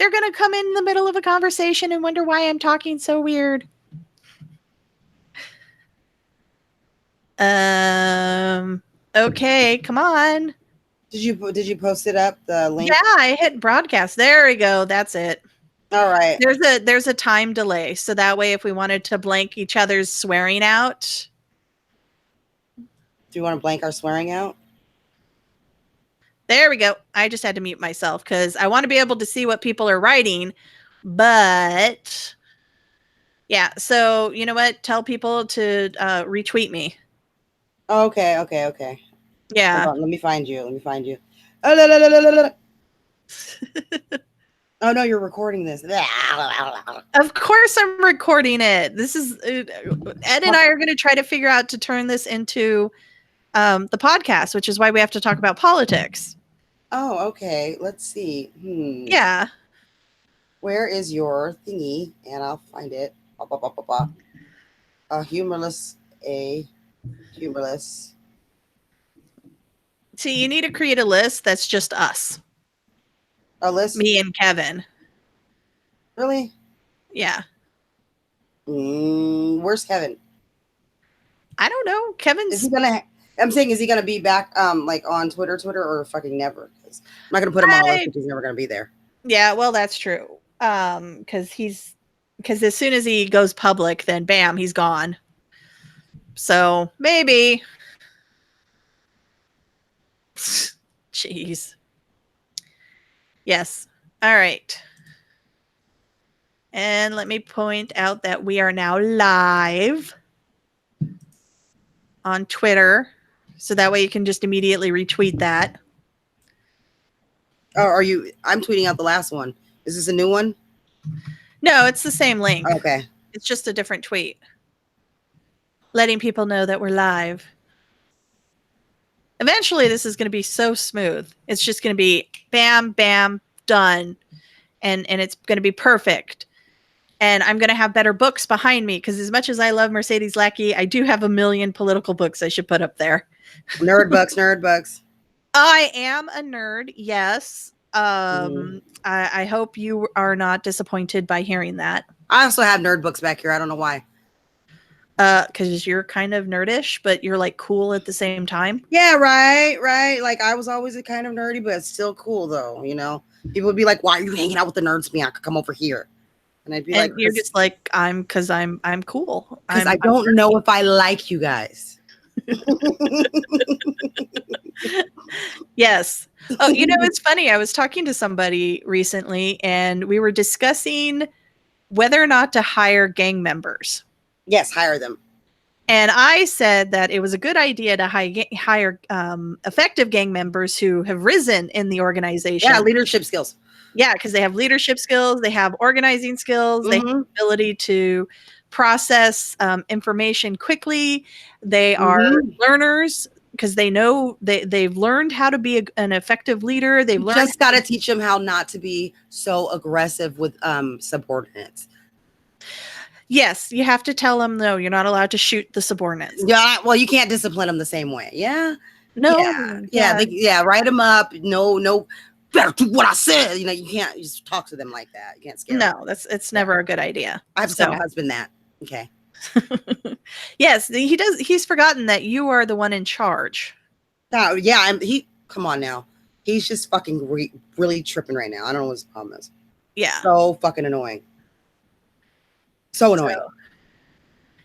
They're going to come in the middle of a conversation and wonder why I'm talking so weird. Okay, come on. Did you post it up, the link? Yeah, I hit broadcast. There we go. That's it. All right. There's a time delay, so that way if we wanted to blank each other's swearing out. Do you want to blank our swearing out? There we go. I just had to mute myself because I want to be able to see what people are writing. But yeah, so you know what? Tell people to retweet me. Okay. Yeah. Hold on, let me find you. Oh, la, la, la, la, la. Oh no, you're recording this. Of course I'm recording it. This is Ed and I are going to try to figure out to turn this into the podcast, which is why we have to talk about politics. Oh, okay. Let's see. Yeah. Where is your thingy? And I'll find it. Humorless. See, you need to create a list that's just us. A list? Me and Kevin. Really? Yeah. Where's Kevin? I don't know. Kevin's. Is he gonna? I'm saying, is he gonna be back? Like on Twitter, or fucking never? I'm not gonna put him on the list because he's never gonna be there. Yeah, well, that's true. Because as soon as he goes public, then bam, he's gone. So maybe. Jeez. Yes. All right. And let me point out that we are now live on Twitter. So that way you can just immediately retweet that. Oh, are you? I'm tweeting out the last one. Is this a new one? No, it's the same link. Okay. It's just a different tweet. Letting people know that we're live. Eventually, this is going to be so smooth. It's just going to be bam, bam, done. And it's going to be perfect. And I'm going to have better books behind me because as much as I love Mercedes Lackey, I do have a million political books I should put up there. Nerd books. I am a nerd, yes. I hope you are not disappointed by hearing that. I also have nerd books back here. I don't know why. Because you're kind of nerdish, but you're like cool at the same time. Yeah, right. Like I was always a kind of nerdy, but it's still cool though. You know, people would be like, "Why are you hanging out with the nerds? Me, I could come over here." And I'd be like, "You're just like I'm cool." Because I don't know if I like you guys. Yes. Oh, you know, it's funny. I was talking to somebody recently, and we were discussing whether or not to hire gang members. Yes, hire them. And I said that it was a good idea to hire effective gang members who have risen in the organization. Yeah, leadership skills. Yeah, because they have leadership skills, they have organizing skills, they have the ability to process information quickly. They are learners because they know they've learned how to be an effective leader. They've learned just got to teach them how not to be so aggressive with subordinates. Yes, you have to tell them, no, you're not allowed to shoot the subordinates. Yeah, well, you can't discipline them the same way. Yeah. No. Yeah. Write them up. No. Better do what I said. You know, you can't just talk to them like that. You can't scare them. No, it's never a good idea. I have to tell my husband that. Okay. Yes, he does. He's forgotten that you are the one in charge. Yeah, come on now. He's just fucking really tripping right now. I don't know what his problem is. Yeah. So fucking annoying. So annoying.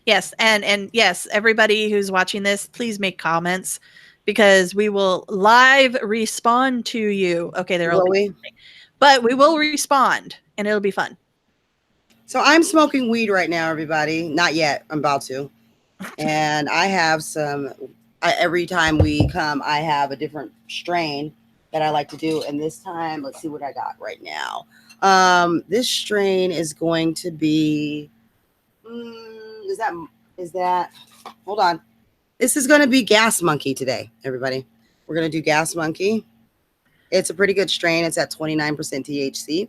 Yes, and yes, everybody who's watching this, please make comments because we will live respond to you. Okay, but we will respond and it'll be fun. So I'm smoking weed right now, everybody. Not yet. I'm about to. And I have some. Every time we come, I have a different strain that I like to do. And this time, let's see what I got right now. This strain is going to be. Is that? Hold on. This is going to be Gas Monkey today, everybody. We're going to do Gas Monkey. It's a pretty good strain. It's at 29% THC.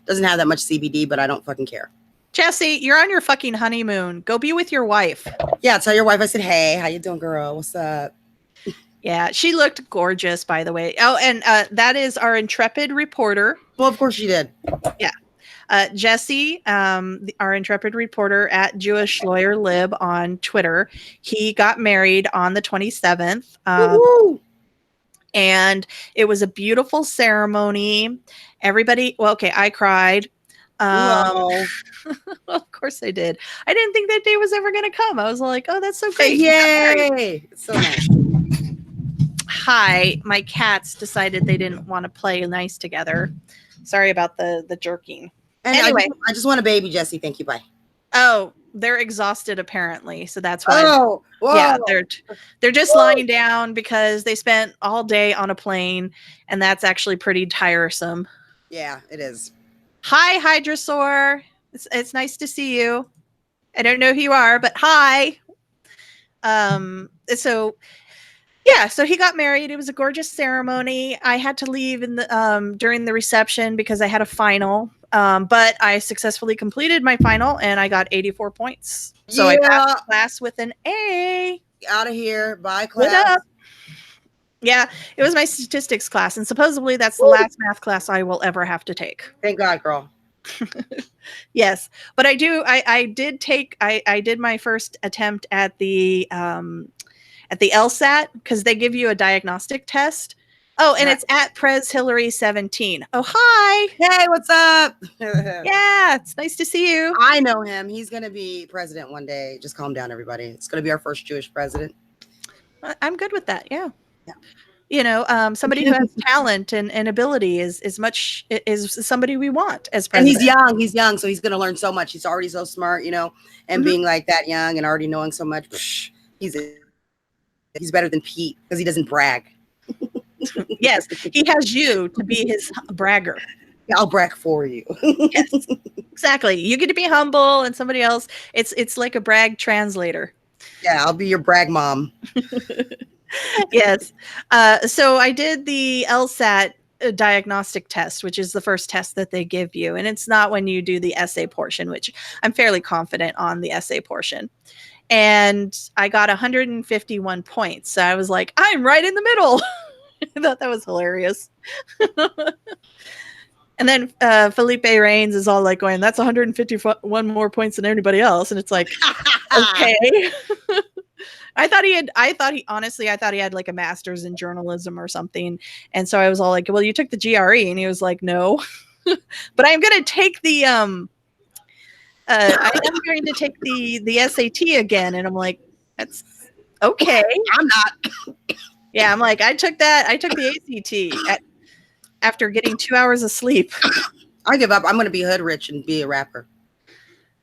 Doesn't have that much CBD, but I don't fucking care. Jesse, you're on your fucking honeymoon. Go be with your wife. Yeah, tell your wife I said, hey, how you doing, girl? What's up? Yeah, she looked gorgeous, by the way. Oh, and that is our intrepid reporter. Well, of course she did. Yeah. Jesse, our intrepid reporter at Jewish Lawyer Lib on Twitter, he got married on the 27th. And it was a beautiful ceremony. Everybody, well, okay, I cried. No. Of course I did. I didn't think that day was ever going to come. I was like, oh, that's so great. Yay. It's so nice. Hi, my cats decided they didn't want to play nice together. Sorry about the jerking. And anyway, I just want a baby, Jesse. Thank you. Bye. Oh, they're exhausted apparently, so that's why. Oh, whoa. Yeah, they're just lying down because they spent all day on a plane, and that's actually pretty tiresome. Yeah, it is. Hi, Hydrosaur. It's nice to see you. I don't know who you are, but hi. So yeah, so he got married. It was a gorgeous ceremony. I had to leave in the during the reception because I had a final. But I successfully completed my final and I got 84 points. So I passed class with an A. Out of here. Bye, class. Yeah, it was my statistics class, and supposedly that's the last math class I will ever have to take. Thank God, girl. Yes, but I did my first attempt at the LSAT because they give you a diagnostic test. Oh, and it's at Prez Hillary 17. Oh, hi. Hey, what's up? Yeah, it's nice to see you. I know him. He's going to be president one day. Just calm down, everybody. It's going to be our first Jewish president. I'm good with that. Yeah. You know, somebody who has talent and ability is somebody we want as president. And he's young. So he's going to learn so much. He's already so smart, you know, and being like that young and already knowing so much. He's better than Pete because he doesn't brag. Yes, he has you to be his bragger. I'll brag for you. Yes, exactly. You get to be humble, and somebody else. It's like a brag translator. Yeah, I'll be your brag mom. Yes. So I did the LSAT diagnostic test, which is the first test that they give you, and it's not when you do the essay portion, which I'm fairly confident on the essay portion. And I got 151 points. So I was like, I'm right in the middle. I thought that was hilarious. And then Felipe Reigns is all like going, that's 151 more points than anybody else. And it's like, okay. I thought he had like a master's in journalism or something. And so I was all like, well, you took the GRE. And he was like, no, but I'm going to take the, I am going to take the SAT again. And I'm like, that's okay. I'm not. Yeah, I'm like, I took the ACT after getting 2 hours of sleep. I give up. I'm going to be hood rich and be a rapper.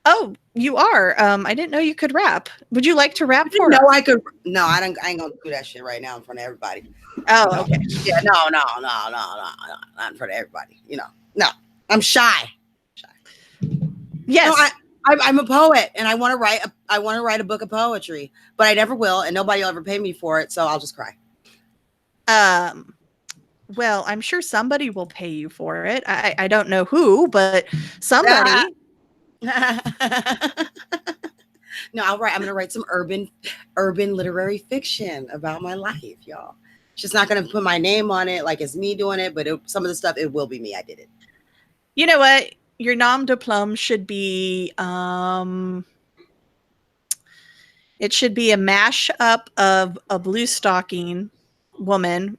Oh, you are? I didn't know you could rap. Would you like to rap for us? No, I could. No, I ain't going to do that shit right now in front of everybody. Oh, okay. Yeah, no, not in front of everybody. You know, no, I'm shy. Yes. No, I'm a poet and I want to write a book of poetry, but I never will. And nobody will ever pay me for it. So I'll just cry. Well, I'm sure somebody will pay you for it. I don't know who, but somebody. No, I'm going to write some urban literary fiction about my life, y'all. Just not going to put my name on it like it's me doing it, but some of the stuff, it will be me. I did it. You know what? Your nom de plume should be, it should be a mash-up of a blue stocking woman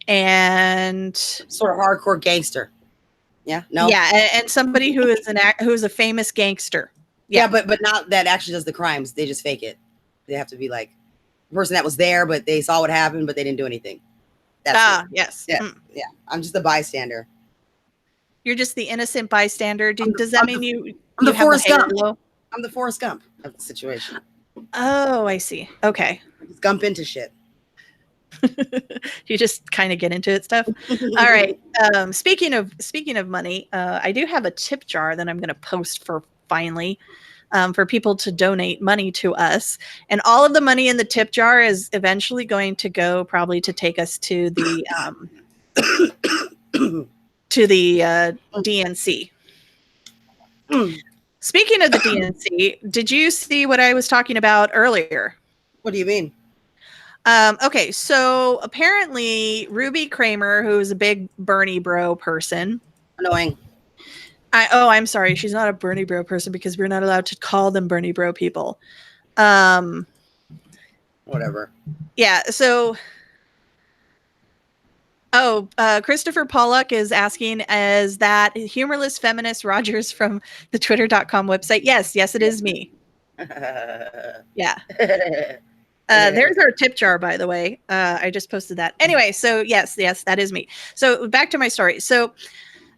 and sort of hardcore gangster. Yeah, no. Yeah, and somebody who is a famous gangster. Yeah, but not that actually does the crimes. They just fake it. They have to be like the person that was there, but they saw what happened, but they didn't do anything. That's it. Yes. Yeah, yeah. I'm just a bystander. You're just the innocent bystander. Does that mean you? I'm the Forrest Gump. I'm the Forrest Gump of the situation. Oh, I see. Okay. Just gump into shit. You just kind of get into it stuff. All right. Speaking of money, I do have a tip jar that I'm going to post for finally for people to donate money to us, and all of the money in the tip jar is eventually going to go probably to take us to the DNC. Speaking of the DNC, did you see what I was talking about earlier? What do you mean? Okay, so apparently Ruby Kramer, who's a big Bernie bro person. Annoying. I'm sorry, she's not a Bernie bro person because we're not allowed to call them Bernie bro people. Whatever. Yeah, so Christopher Pollock is asking, is that humorless feminist Rogers from the twitter.com website? Yes, it is me. Yeah. There's our tip jar, by the way. I just posted that. Anyway, so yes, that is me. So back to my story. So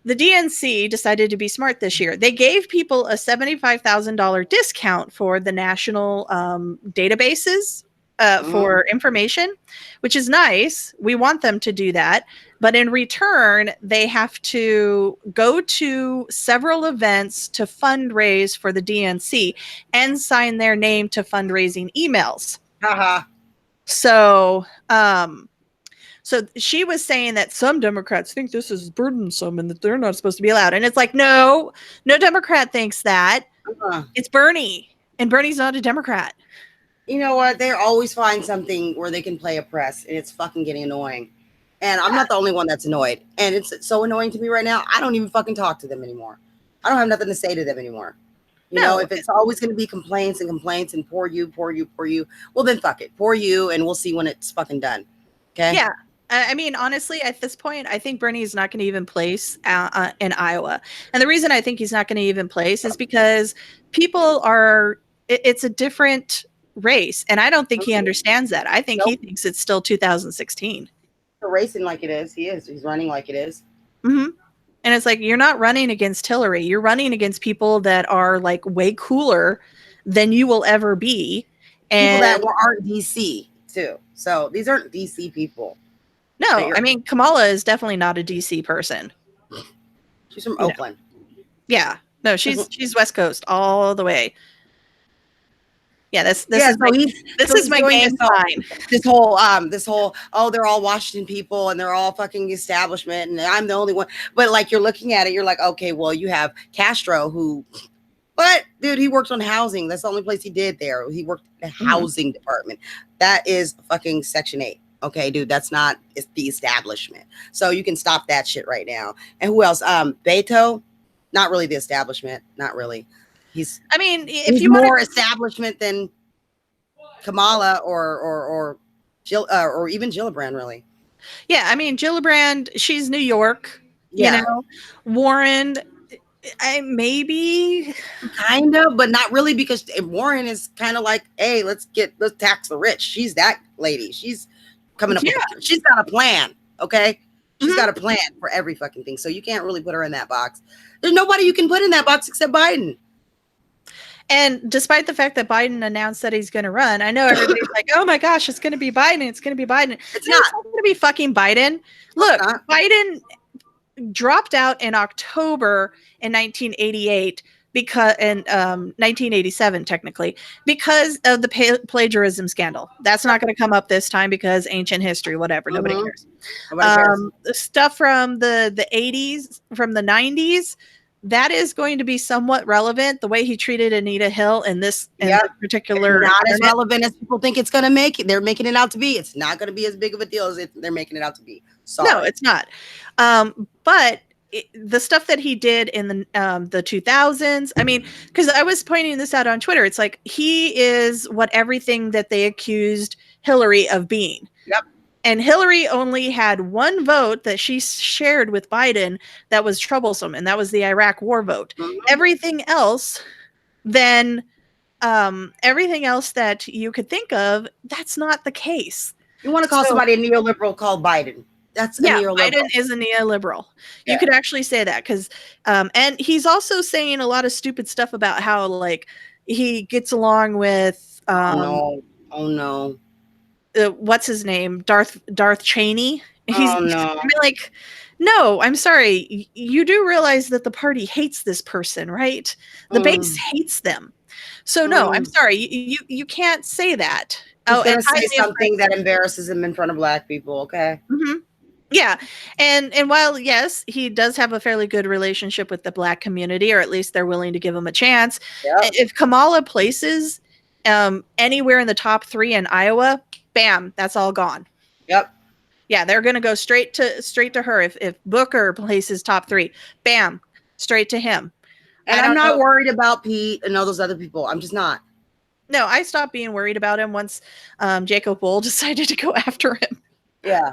the DNC decided to be smart this year. They gave people a $75,000 discount for the national databases for information, which is nice. We want them to do that. But in return, they have to go to several events to fundraise for the DNC and sign their name to fundraising emails. So, so she was saying that some Democrats think this is burdensome and that they're not supposed to be allowed. And it's like, no Democrat thinks that. It's Bernie, and Bernie's not a Democrat. You know what? They always find something where they can play oppress, and it's fucking getting annoying. And I'm not the only one that's annoyed. And it's so annoying to me right now. I don't even fucking talk to them anymore. I don't have nothing to say to them anymore. You know, if it's always going to be complaints and poor you, well, then fuck it. Poor you, and we'll see when it's fucking done. Okay? Yeah. I mean, honestly, at this point, I think Bernie is not going to even place in Iowa. And the reason I think he's not going to even place is because people it's a different race. And I don't think he understands that. I think he thinks it's still 2016. They're racing like it is. He's running like it is. Mm-hmm. And it's like, you're not running against Hillary. You're running against people that are like way cooler than you will ever be. And people that aren't DC too. So these aren't DC people. No, I mean, Kamala is definitely not a DC person. She's from Oakland. Yeah. No, she's West Coast all the way. Yeah, this is my game sign. This whole they're all Washington people and they're all fucking establishment and I'm the only one. But like you're looking at it, you're like, okay, well, you have Castro who dude, he worked on housing. That's the only place he did there. He worked in the housing department. That is fucking Section 8. Okay, dude, it's the establishment. So you can stop that shit right now. And who else? Beto, not really the establishment. Not really. He's more establishment than Kamala or Jill or even Gillibrand, really. Yeah, I mean, Gillibrand, she's New York. Yeah. You know, Warren, maybe kind of, but not really, because Warren is kind of like, hey, let's tax the rich. She's that lady. She's coming up. She's got a plan. Okay. She's got a plan for every fucking thing. So you can't really put her in that box. There's nobody you can put in that box except Biden. And despite the fact that Biden announced that he's going to run, I know everybody's like, oh my gosh, it's going to be Biden. It's going to be Biden. It's not going to be fucking Biden. Look, Biden dropped out in October in 1988 in 1987, technically, because of the plagiarism scandal. That's not going to come up this time because ancient history, whatever. Nobody cares. The stuff from the 80s, from the 90s, that is going to be somewhat relevant. The way he treated Anita Hill in this particular, not as relevant as people think it's going to make. They're making it out to be. It's not going to be as big of a deal as they're making it out to be. Sorry. No, it's not. But the stuff that he did in the 2000s, I mean, because I was pointing this out on Twitter, it's like he is what everything that they accused Hillary of being. Yep. And Hillary only had one vote that she shared with Biden that was troublesome, and that was the Iraq war vote. Everything else, everything else that you could think of, that's not the case. You want to call somebody a neoliberal, call Biden. That's a neoliberal. Biden is a neoliberal. You could actually say that because, and he's also saying a lot of stupid stuff about how like he gets along with. Oh no. What's his name? Darth Cheney. Like, no, I'm sorry. You do realize that the party hates this person, right? The base hates them. So no, I'm sorry. You can't say that. And say something that embarrasses him in front of Black people. Okay. Yeah. And while, yes, he does have a fairly good relationship with the Black community, or at least they're willing to give him a chance. Yep. If Kamala places anywhere in the top 3 in Iowa, bam, that's all gone. Yep. Yeah, they're going to go straight to her. If Booker places top 3, bam, straight to him. And I'm not worried about Pete and all those other people. I'm just not. No, I stopped being worried about him once Jacob Wohl decided to go after him. Yeah.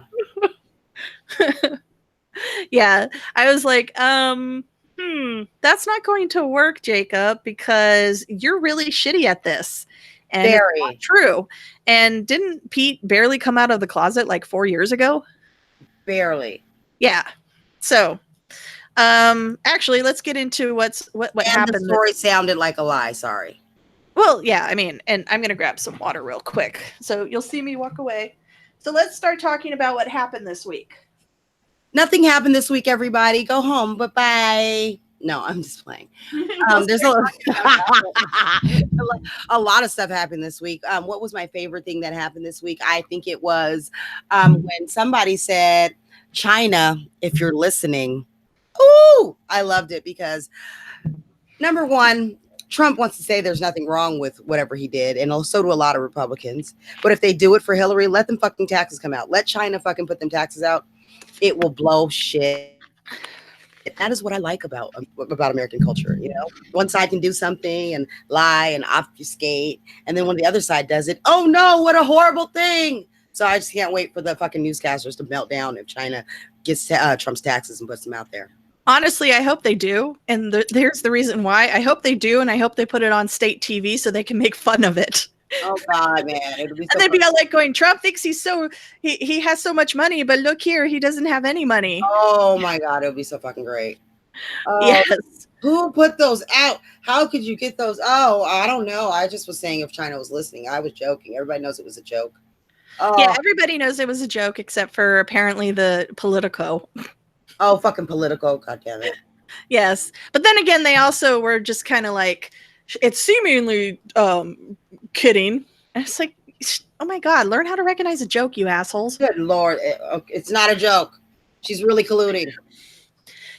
Yeah, I was like, that's not going to work, Jacob, because you're really shitty at this. And Very. it's not true. And didn't Pete barely come out of the closet like 4 years ago? Barely. Yeah. So, actually, let's get into what happened. The story sounded like a lie. Sorry. Well, yeah, I mean, and I'm going to grab some water real quick. So you'll see me walk away. So let's start talking about what happened this week. Nothing happened this week, everybody. Go home. Bye-bye. No, I'm just playing. There's a lot of stuff happened this week. What was my favorite thing that happened this week? I think it was when somebody said, China, if you're listening. Ooh, I loved it because, number one, Trump wants to say there's nothing wrong with whatever he did, and so do a lot of Republicans. But if they do it for Hillary, let them fucking taxes come out. Let China fucking put them taxes out. It will blow shit. That is what I like about American culture. You know, one side can do something and lie and obfuscate, and then when the other side does it, oh no, what a horrible thing. So I just can't wait for the fucking newscasters to melt down if China gets Trump's taxes and puts them out there. Honestly, I hope they do. And here's the reason why. I hope they do, and I hope they put it on state TV so they can make fun of it. Oh God, man. It'll be so and they'd be all like going, Trump thinks he has so much money, but look here, he doesn't have any money. Oh my God, it'll be so fucking great. Yes. Who put those out? How could you get those? Oh, I don't know. I just was saying if China was listening. I was joking. Everybody knows it was a joke. Yeah, everybody knows it was a joke except for apparently the Politico. Oh, fucking Politico. God damn it. Yes. But then again, they also were just kind of like, it's seemingly kidding. And it's like, oh my God, learn how to recognize a joke, you assholes. Good Lord. It's not a joke. She's really colluding.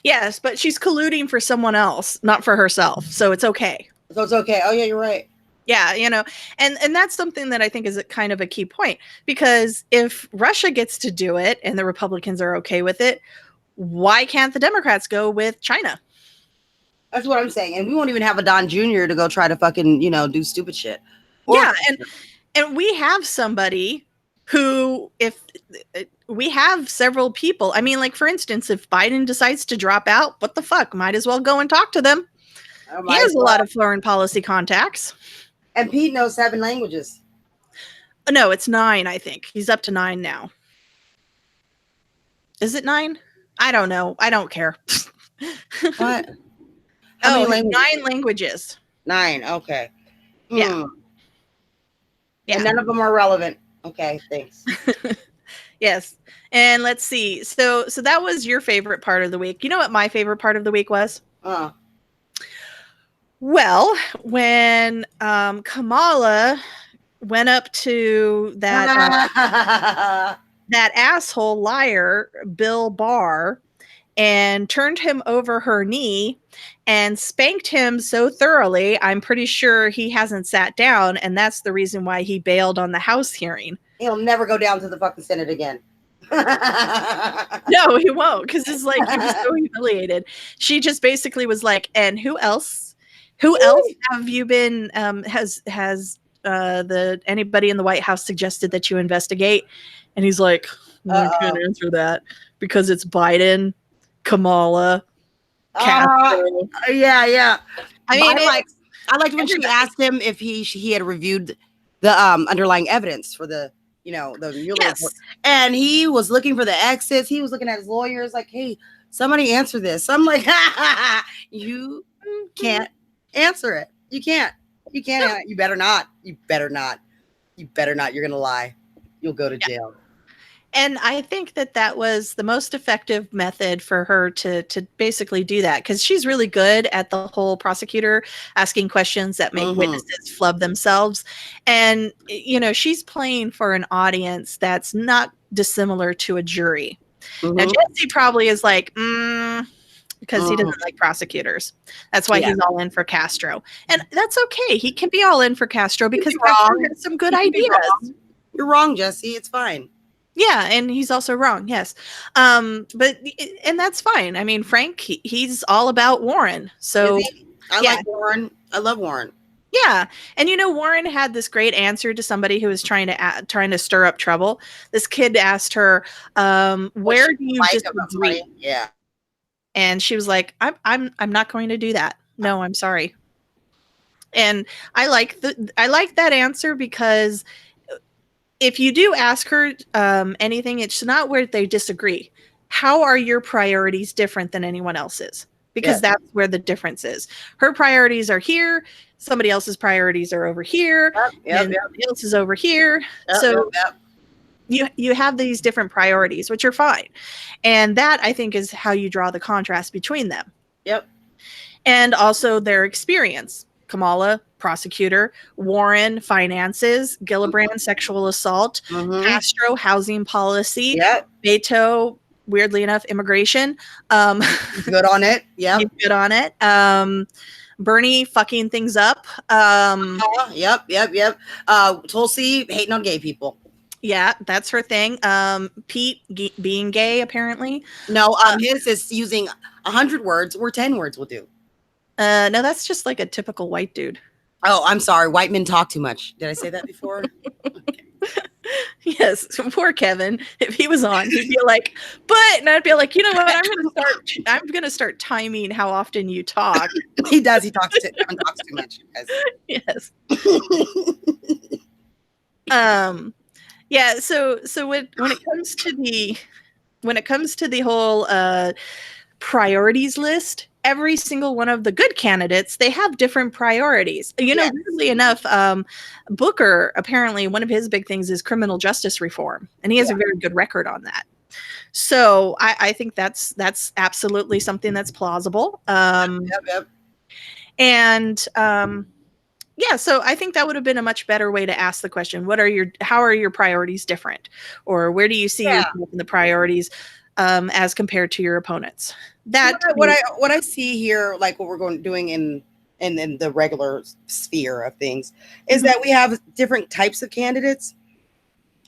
Yes, but she's colluding for someone else, not for herself. So it's okay. So it's okay. Oh, yeah, you're right. Yeah, you know, and that's something that I think is kind of a key point, because if Russia gets to do it and the Republicans are okay with it, why can't the Democrats go with China? That's what I'm saying. And we won't even have a Don Jr. to go try to fucking, do stupid shit. Yeah, and we have somebody who, if we have several people, I mean, like, for instance, if Biden decides to drop out, what the fuck? Might as well go and talk to them. He has a lot of foreign policy contacts. And Pete knows 7 languages. No, it's 9, I think. He's up to 9 now. Is it 9? I don't know. I don't care. What? Oh, 9 languages. 9. Okay. Yeah. Yeah. And none of them are relevant. Okay, thanks. Yes. And let's see. So that was your favorite part of the week. You know what my favorite part of the week was? Well, when Kamala went up to that that asshole liar, Bill Barr, and turned him over her knee and spanked him so thoroughly, I'm pretty sure he hasn't sat down, and that's the reason why he bailed on the House hearing. He'll never go down to the fucking Senate again. No, he won't, because it's like he was so humiliated. She just basically was like, and who else? Who else have you been, has anybody in the White House suggested that you investigate? And he's like, I can't answer that because it's Biden, Kamala, Castro. Yeah. I mean, I liked when she asked him if he had reviewed the underlying evidence for the Mueller report. And he was looking for the exits. He was looking at his lawyers like, hey, somebody answer this. I'm like, you can't answer it. You can't. You better not. You better not. You're going to lie. You'll go to jail. And I think that was the most effective method for her to basically do that, because she's really good at the whole prosecutor asking questions that make witnesses flub themselves. And, she's playing for an audience that's not dissimilar to a jury. Now, Jesse probably is like, because he doesn't like prosecutors. That's why he's all in for Castro. And that's okay. He can be all in for Castro because Castro has some good ideas. You're wrong, Jesse. It's fine. Yeah, and he's also wrong. Yes, but and that's fine. I mean, Frank, he's all about Warren. So I like Warren. I love Warren. Yeah, and Warren had this great answer to somebody who was trying to stir up trouble. This kid asked her, "Where do you disagree?" Yeah, and she was like, "I'm not going to do that. No, I'm sorry." And I like that answer because if you do ask her anything, it's not where they disagree. How are your priorities different than anyone else's? Because that's where the difference is. Her priorities are here. Somebody else's priorities are over here. Somebody else is over here. You have these different priorities, which are fine. And that, I think, is how you draw the contrast between them. Yep. And also their experience. Kamala, prosecutor; Warren, finances; Gillibrand, sexual assault; Castro, housing policy; Beto, weirdly enough, immigration. He's good on it. Yeah, he's good on it. Bernie fucking things up. Yep. Tulsi hating on gay people. Yeah, that's her thing. Pete being gay, apparently. No, his is using 100 words or 10 words will do. No, that's just like a typical white dude. Oh, I'm sorry. White men talk too much. Did I say that before? Okay. Yes, poor Kevin. If he was on, he'd be like, and I'd be like, you know what? I'm gonna start timing how often you talk. He does. He talks too much. Yes. Yeah. So when it comes to the whole priorities list, every single one of the good candidates, they have different priorities. Weirdly enough, Booker, apparently one of his big things is criminal justice reform, and he has a very good record on that. So I think that's absolutely something that's plausible. And so I think that would have been a much better way to ask the question: how are your priorities different, or where do you see yourself in the priorities as compared to your opponents? That what I see here, like what we're doing in the regular sphere of things, is that we have different types of candidates,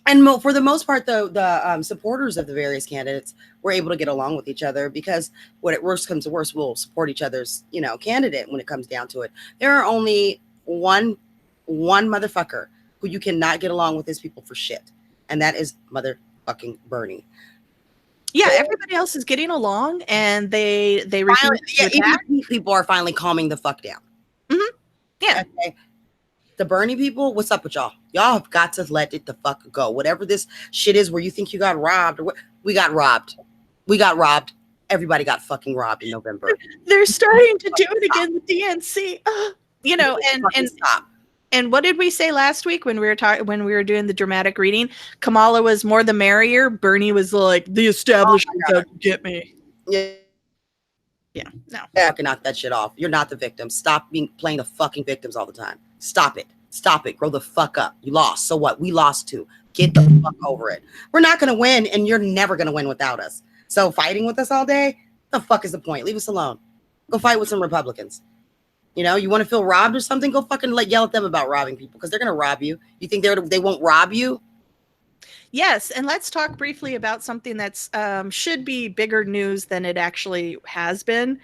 and for the most part, the supporters of the various candidates were able to get along with each other, because when it worst comes to worst, we'll support each other's candidate when it comes down to it. There are only one motherfucker who you cannot get along with his people for shit, and that is motherfucking Bernie. Yeah, everybody else is getting along, and they refuse to attack. People are finally calming the fuck down. Mm-hmm. Yeah. Okay. The Bernie people, what's up with y'all? Y'all have got to let it the fuck go. Whatever this shit is, where you think you got robbed, we got robbed. We got robbed. Everybody got fucking robbed in November. They're starting to do it again, the DNC. And stop. And what did we say last week when we were doing the dramatic reading? Kamala was more the merrier. Bernie was like, the establishment doesn't get me. Yeah. Yeah. No. Yeah, knock that shit off. You're not the victim. Stop playing the fucking victims all the time. Stop it. Stop it. Grow the fuck up. You lost. So what? We lost too. Get the fuck over it. We're not gonna win, and you're never gonna win without us. So fighting with us all day, the fuck is the point? Leave us alone. Go fight with some Republicans. You want to feel robbed or something? Go fucking yell at them about robbing people, because they're going to rob you. You think they won't rob you? Yes, and let's talk briefly about something that's should be bigger news than it actually has been.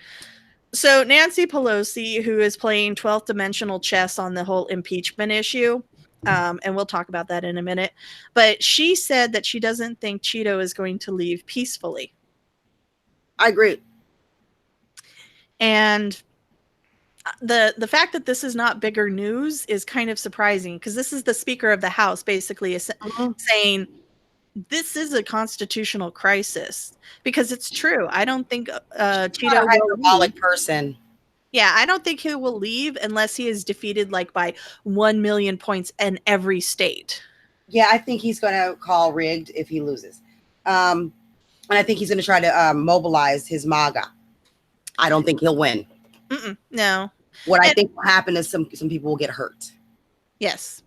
So Nancy Pelosi, who is playing 12th dimensional chess on the whole impeachment issue, and we'll talk about that in a minute, but she said that she doesn't think Cheeto is going to leave peacefully. I agree. And the fact that this is not bigger news is kind of surprising, because this is the Speaker of the House basically saying this is a constitutional crisis, because it's true. I don't think Cheeto a hyperbolic person. Yeah, I don't think he will leave unless he is defeated by 1 million points in every state. Yeah, I think he's going to call rigged if he loses. And I think he's going to try to mobilize his MAGA. I don't think he'll win. No. What I think will happen is some people will get hurt. Yes.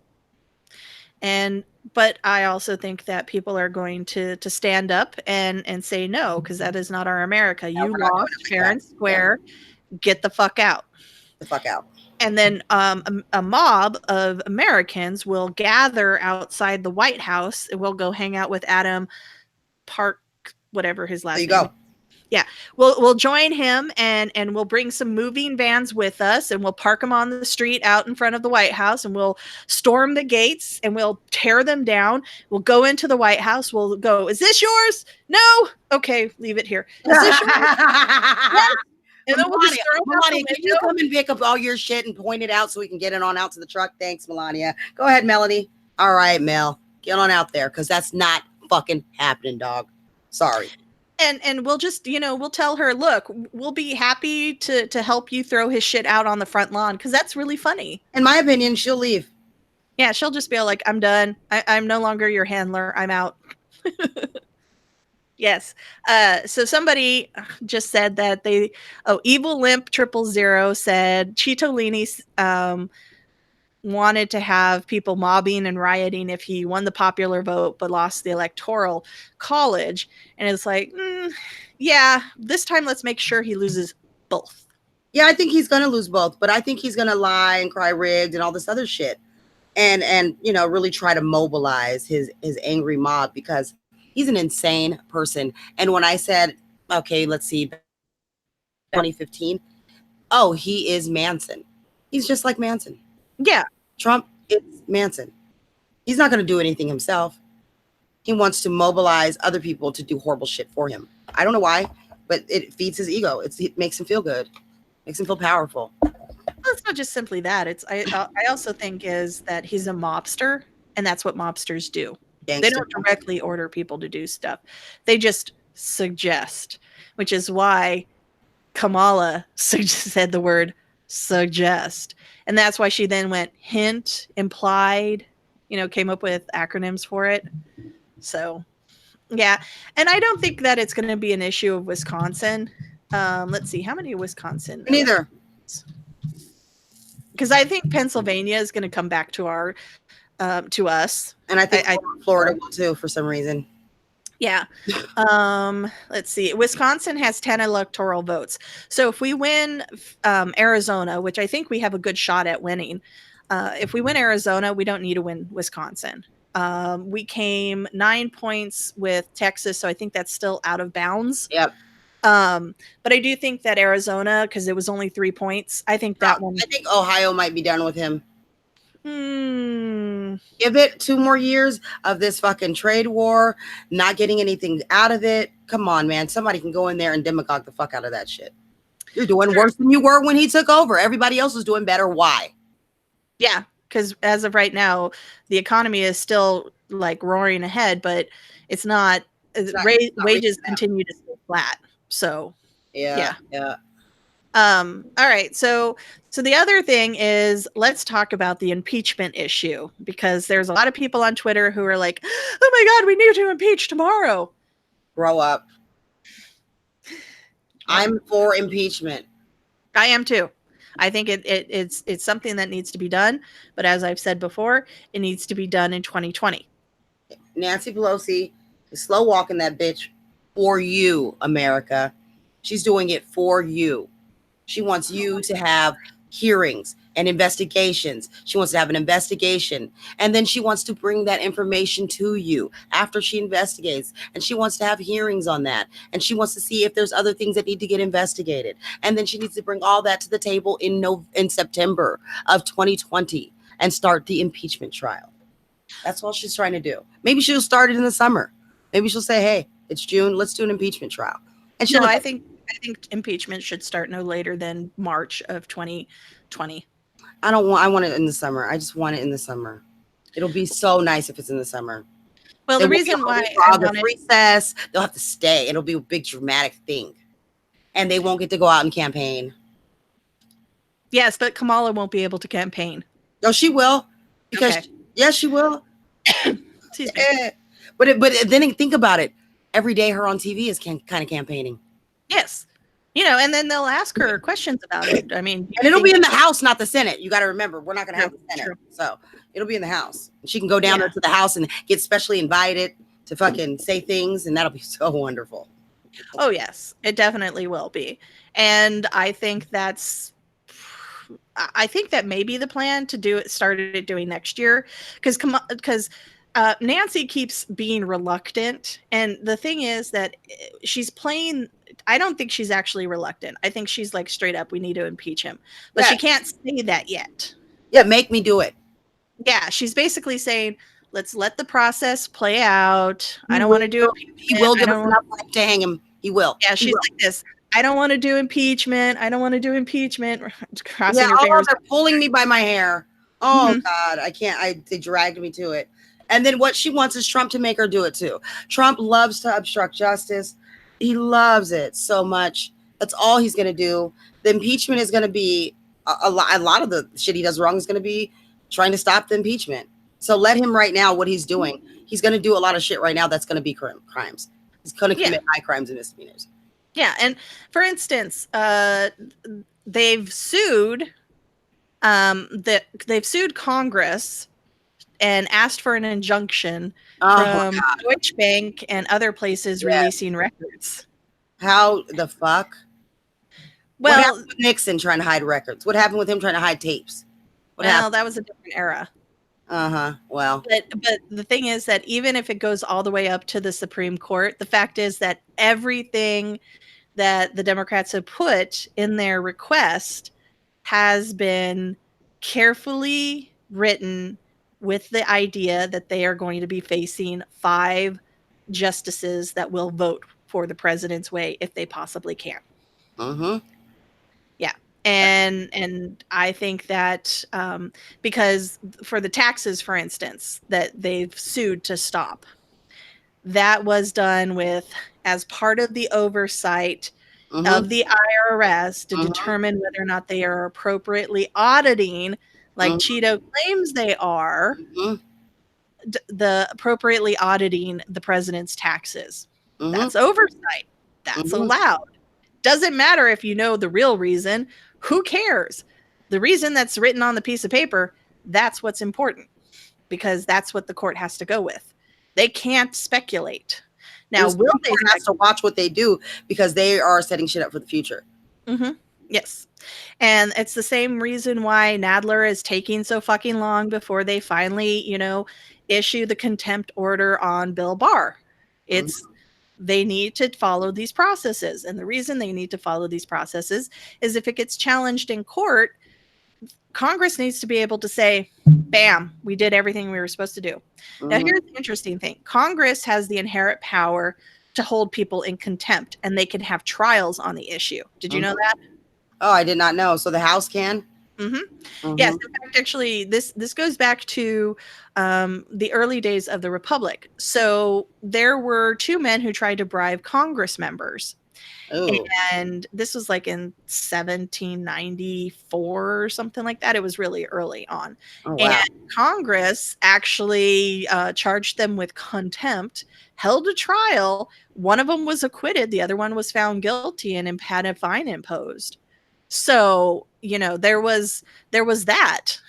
But I also think that people are going to stand up and say no, because that is not our America. You lost fair and square. Get the fuck out. The fuck out. And then a mob of Americans will gather outside the White House, and we'll go hang out with Adam Park, whatever his last name. There you go. Yeah, we'll join him, and we'll bring some moving vans with us, and we'll park them on the street out in front of the White House, and we'll storm the gates, and we'll tear them down. We'll go into the White House. We'll go, is this yours? No? Okay, leave it here. Is this yours? Yes. And then we'll just Melania, can you come and pick up all your shit and point it out so we can get it on out to the truck? Thanks, Melania. Go ahead, Melanie. All right, Mel, get on out there, because that's not fucking happening, dog. Sorry. And we'll just, we'll tell her, look, we'll be happy to help you throw his shit out on the front lawn, because that's really funny. In my opinion, she'll leave. Yeah, she'll just be like, I'm done. I'm no longer your handler. I'm out. Yes. So somebody just said that Evil Limp 000 said Chitolini wanted to have people mobbing and rioting if he won the popular vote but lost the electoral college. And it's like, yeah, this time let's make sure he loses both. Yeah, I think he's going to lose both, but I think he's going to lie and cry rigged and all this other shit. And really try to mobilize his angry mob, because he's an insane person. And when I said, okay, let's see, 2015, he is Manson. He's just like Manson. Yeah. Trump is Manson. He's not going to do anything himself. He wants to mobilize other people to do horrible shit for him. I don't know why, but it feeds his ego. It makes him feel good. Makes him feel powerful. Well, it's not just simply that. I also think is that he's a mobster, and that's what mobsters do. Gangster. They don't directly order people to do stuff. They just suggest, which is why Kamala said the word suggest. And that's why she then went hint, implied, came up with acronyms for it. So, yeah. And I don't think that it's going to be an issue of Wisconsin. Let's see. How many Wisconsin? Neither. Because I think Pennsylvania is going to come back to us. And I think Florida will too, for some reason. Yeah. Let's see. Wisconsin has 10 electoral votes. So if we win Arizona, which I think we have a good shot at winning, if we win Arizona, we don't need to win Wisconsin. We came 9 points with Texas, so I think that's still out of bounds. Yep. But I do think that Arizona, because it was only 3 points, I think that one. I think Ohio might be done with him. Hmm. Give it 2 more years of this fucking trade war, not getting anything out of it. Come on, man. Somebody can go in there and demagogue the fuck out of that shit. You're doing worse than you were when he took over. Everybody else is doing better. Why? Yeah, because as of right now, the economy is still like roaring ahead, but it's not. Wages continue to stay flat. So yeah. All right. So the other thing is, let's talk about the impeachment issue, because there's a lot of people on Twitter who are like, oh my God, we need to impeach tomorrow. Grow up. I'm for impeachment. I am too. I think it's something that needs to be done. But as I've said before, it needs to be done in 2020. Nancy Pelosi is slow walking that bitch for you, America. She's doing it for you. She wants you to have hearings and investigations. She wants to have an investigation. And then she wants to bring that information to you after she investigates. And she wants to have hearings on that. And she wants to see if there's other things that need to get investigated. And then she needs to bring all that to the table in September of 2020 and start the impeachment trial. That's all she's trying to do. Maybe she'll start it in the summer. Maybe she'll say, hey, it's June. Let's do an impeachment trial. And I think impeachment should start no later than March of 2020. I want it in the summer. I just want it in the summer. It'll be so nice if it's in the summer. Well, the reason why recess, they'll have to stay. It'll be a big dramatic thing. And they won't get to go out and campaign. Yes, but Kamala won't be able to campaign. No, she will. Because yes, she will. Excuse me. But then think about it. Every day her on TV is kind of campaigning. Yes. And then they'll ask her questions about it. I mean, and it'll be in the House, not the Senate. You got to remember, we're not going to have the Senate. True. So it'll be in the House. She can go down there to the House and get specially invited to fucking say things. And that'll be so wonderful. Oh, yes, it definitely will be. And I think that's I think that may be the plan to do it, started it doing next year, because Nancy keeps being reluctant. And the thing is that she's playing, I don't think she's actually reluctant. I think she's like straight up, we need to impeach him. But she can't say that yet. Yeah, make me do it. Yeah, she's basically saying, let's let the process play out. I don't want to do it. He will give us enough rope to hang him. He will. Yeah, she's like this. I don't want to do impeachment. I don't want to do impeachment. Crossing her fingers. They're pulling me by my hair. Oh, God, I can't. They dragged me to it. And then what she wants is Trump to make her do it too. Trump loves to obstruct justice. He loves it so much. That's all he's going to do. The impeachment is going to be a lot of the shit he does wrong is going to be trying to stop the impeachment. So let him right now, what he's doing. He's going to do a lot of shit right now that's going to be crimes. He's going to commit high crimes and misdemeanors. Yeah. And for instance, they've sued Congress and asked for an injunction from Deutsche Bank and other places releasing records. How the fuck? Well, what happened with Nixon trying to hide records? What happened with him trying to hide tapes? That was a different era. Well, but the thing is that even if it goes all the way up to the Supreme Court, the fact is that everything that the Democrats have put in their request has been carefully written with the idea that they are going to be facing 5 justices that will vote for the president's way if they possibly can. Yeah. And I think that because for the taxes, for instance, that they've sued to stop, that was done as part of the oversight of the IRS to determine whether or not they are appropriately auditing, like Cheeto claims they are, the appropriately auditing the president's taxes. That's oversight. That's allowed. Doesn't matter if you know the real reason. Who cares? The reason that's written on the piece of paper, that's what's important, because that's what the court has to go with. They can't speculate. Now, will they have to watch what they do, because they are setting shit up for the future. Yes. And it's the same reason why Nadler is taking so fucking long before they finally, issue the contempt order on Bill Barr. It's they need to follow these processes. And the reason they need to follow these processes is if it gets challenged in court, Congress needs to be able to say, bam, we did everything we were supposed to do. Now, here's the interesting thing. Congress has the inherent power to hold people in contempt, and they can have trials on the issue. Did you know that? Oh, I did not know. So the House can? Yes. In fact, actually, this goes back to the early days of the Republic. So there were 2 men who tried to bribe Congress members. And this was like in 1794 or something like that. It was really early on. And Congress actually charged them with contempt, held a trial. One of them was acquitted. The other one was found guilty and had a fine imposed. So, there was that.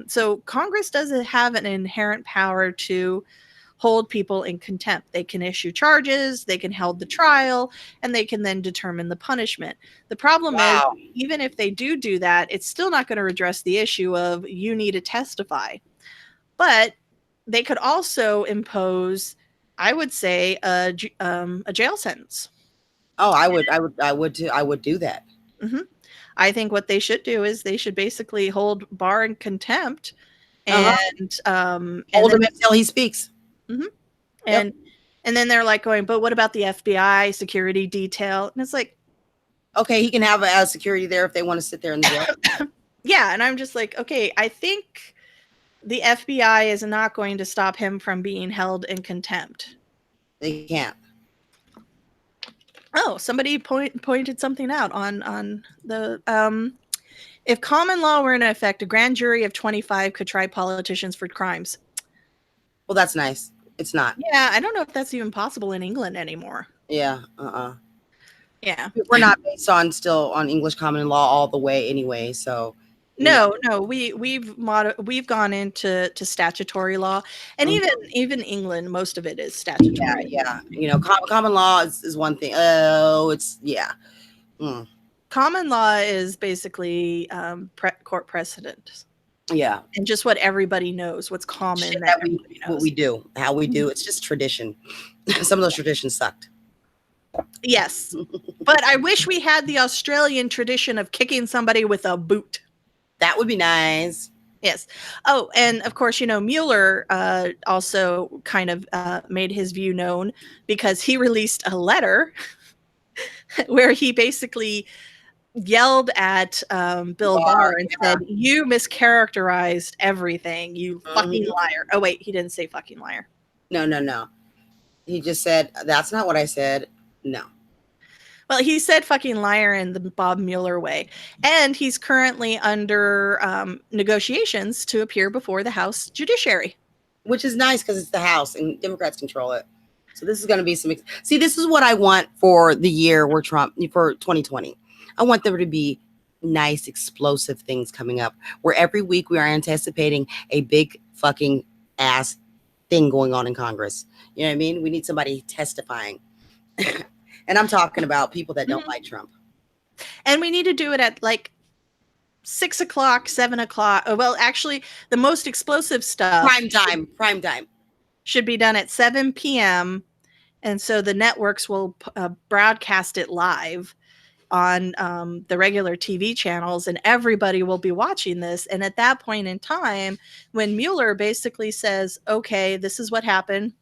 So Congress doesn't have an inherent power to hold people in contempt. They can issue charges, they can hold the trial, and they can then determine the punishment. The problem is, even if they do that, it's still not going to address the issue of you need to testify. But they could also impose, I would say, a jail sentence. Oh, I would do that. I think what they should do is they should basically hold Barr in contempt and hold him until he speaks. And then they're like going, but what about the FBI security detail? And it's like, okay, he can have a security there if they want to sit there in the jail. Yeah, and I'm just like, okay, I think the FBI is not going to stop him from being held in contempt. They can't. Oh, somebody pointed something out on the if common law were in effect, a grand jury of 25 could try politicians for crimes. Well, that's nice. It's not. Yeah, I don't know if that's even possible in England anymore. Yeah. Yeah. We're not based still on English common law all the way anyway, so No, we've gone into statutory law, and even England, most of it is statutory. Yeah. Common law is one thing. Oh, it's common law is basically court precedent. Yeah. And just what everybody knows, what's common Shit that that we, everybody knows. what we do, how we do. It's just tradition. Some of those traditions sucked. Yes. But I wish we had the Australian tradition of kicking somebody with a boot. That would be nice. Yes. Oh, and of course, you know, Mueller also kind of made his view known because he released a letter where he basically yelled at Bill Barr and said, "You mischaracterized everything, you fucking liar." Oh, wait, he didn't say fucking liar. No. He just said, "That's not what I said." No. Well, he said fucking liar in the Bob Mueller way. And he's currently under negotiations to appear before the House Judiciary. Which is nice because it's the House and Democrats control it. So this is going to be some... See, this is what I want for the year where Trump... For 2020. I want there to be nice, explosive things coming up where every week we are anticipating a big fucking ass thing going on in Congress. You know what I mean? We need somebody testifying. And I'm talking about people that don't like Trump. And we need to do it at like 6 o'clock, 7 o'clock. Oh, well, actually, the most explosive stuff. Prime time. Should be done at 7 p.m. And so the networks will broadcast it live on the regular TV channels, and everybody will be watching this. And at that point in time, when Mueller basically says, okay, this is what happened,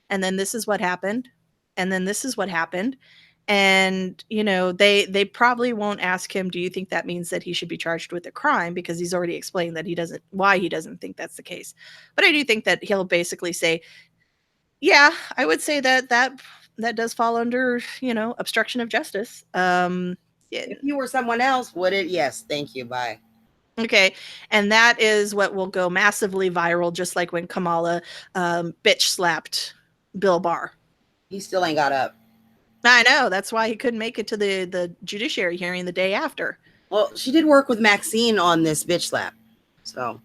and then this is what happened, and then this is what happened. And, you know, they probably won't ask him, do you think that means that he should be charged with a crime? Because he's already explained that why he doesn't think that's the case. But I do think that he'll basically say, yeah, I would say that does fall under, you know, obstruction of justice. If you were someone else, would it? Yes. Thank you. Bye. Okay. And that is what will go massively viral, just like when Kamala bitch slapped Bill Barr. He still ain't got up. I know. That's why he couldn't make it to the judiciary hearing the day after. Well, she did work with Maxine on this bitch slap. So.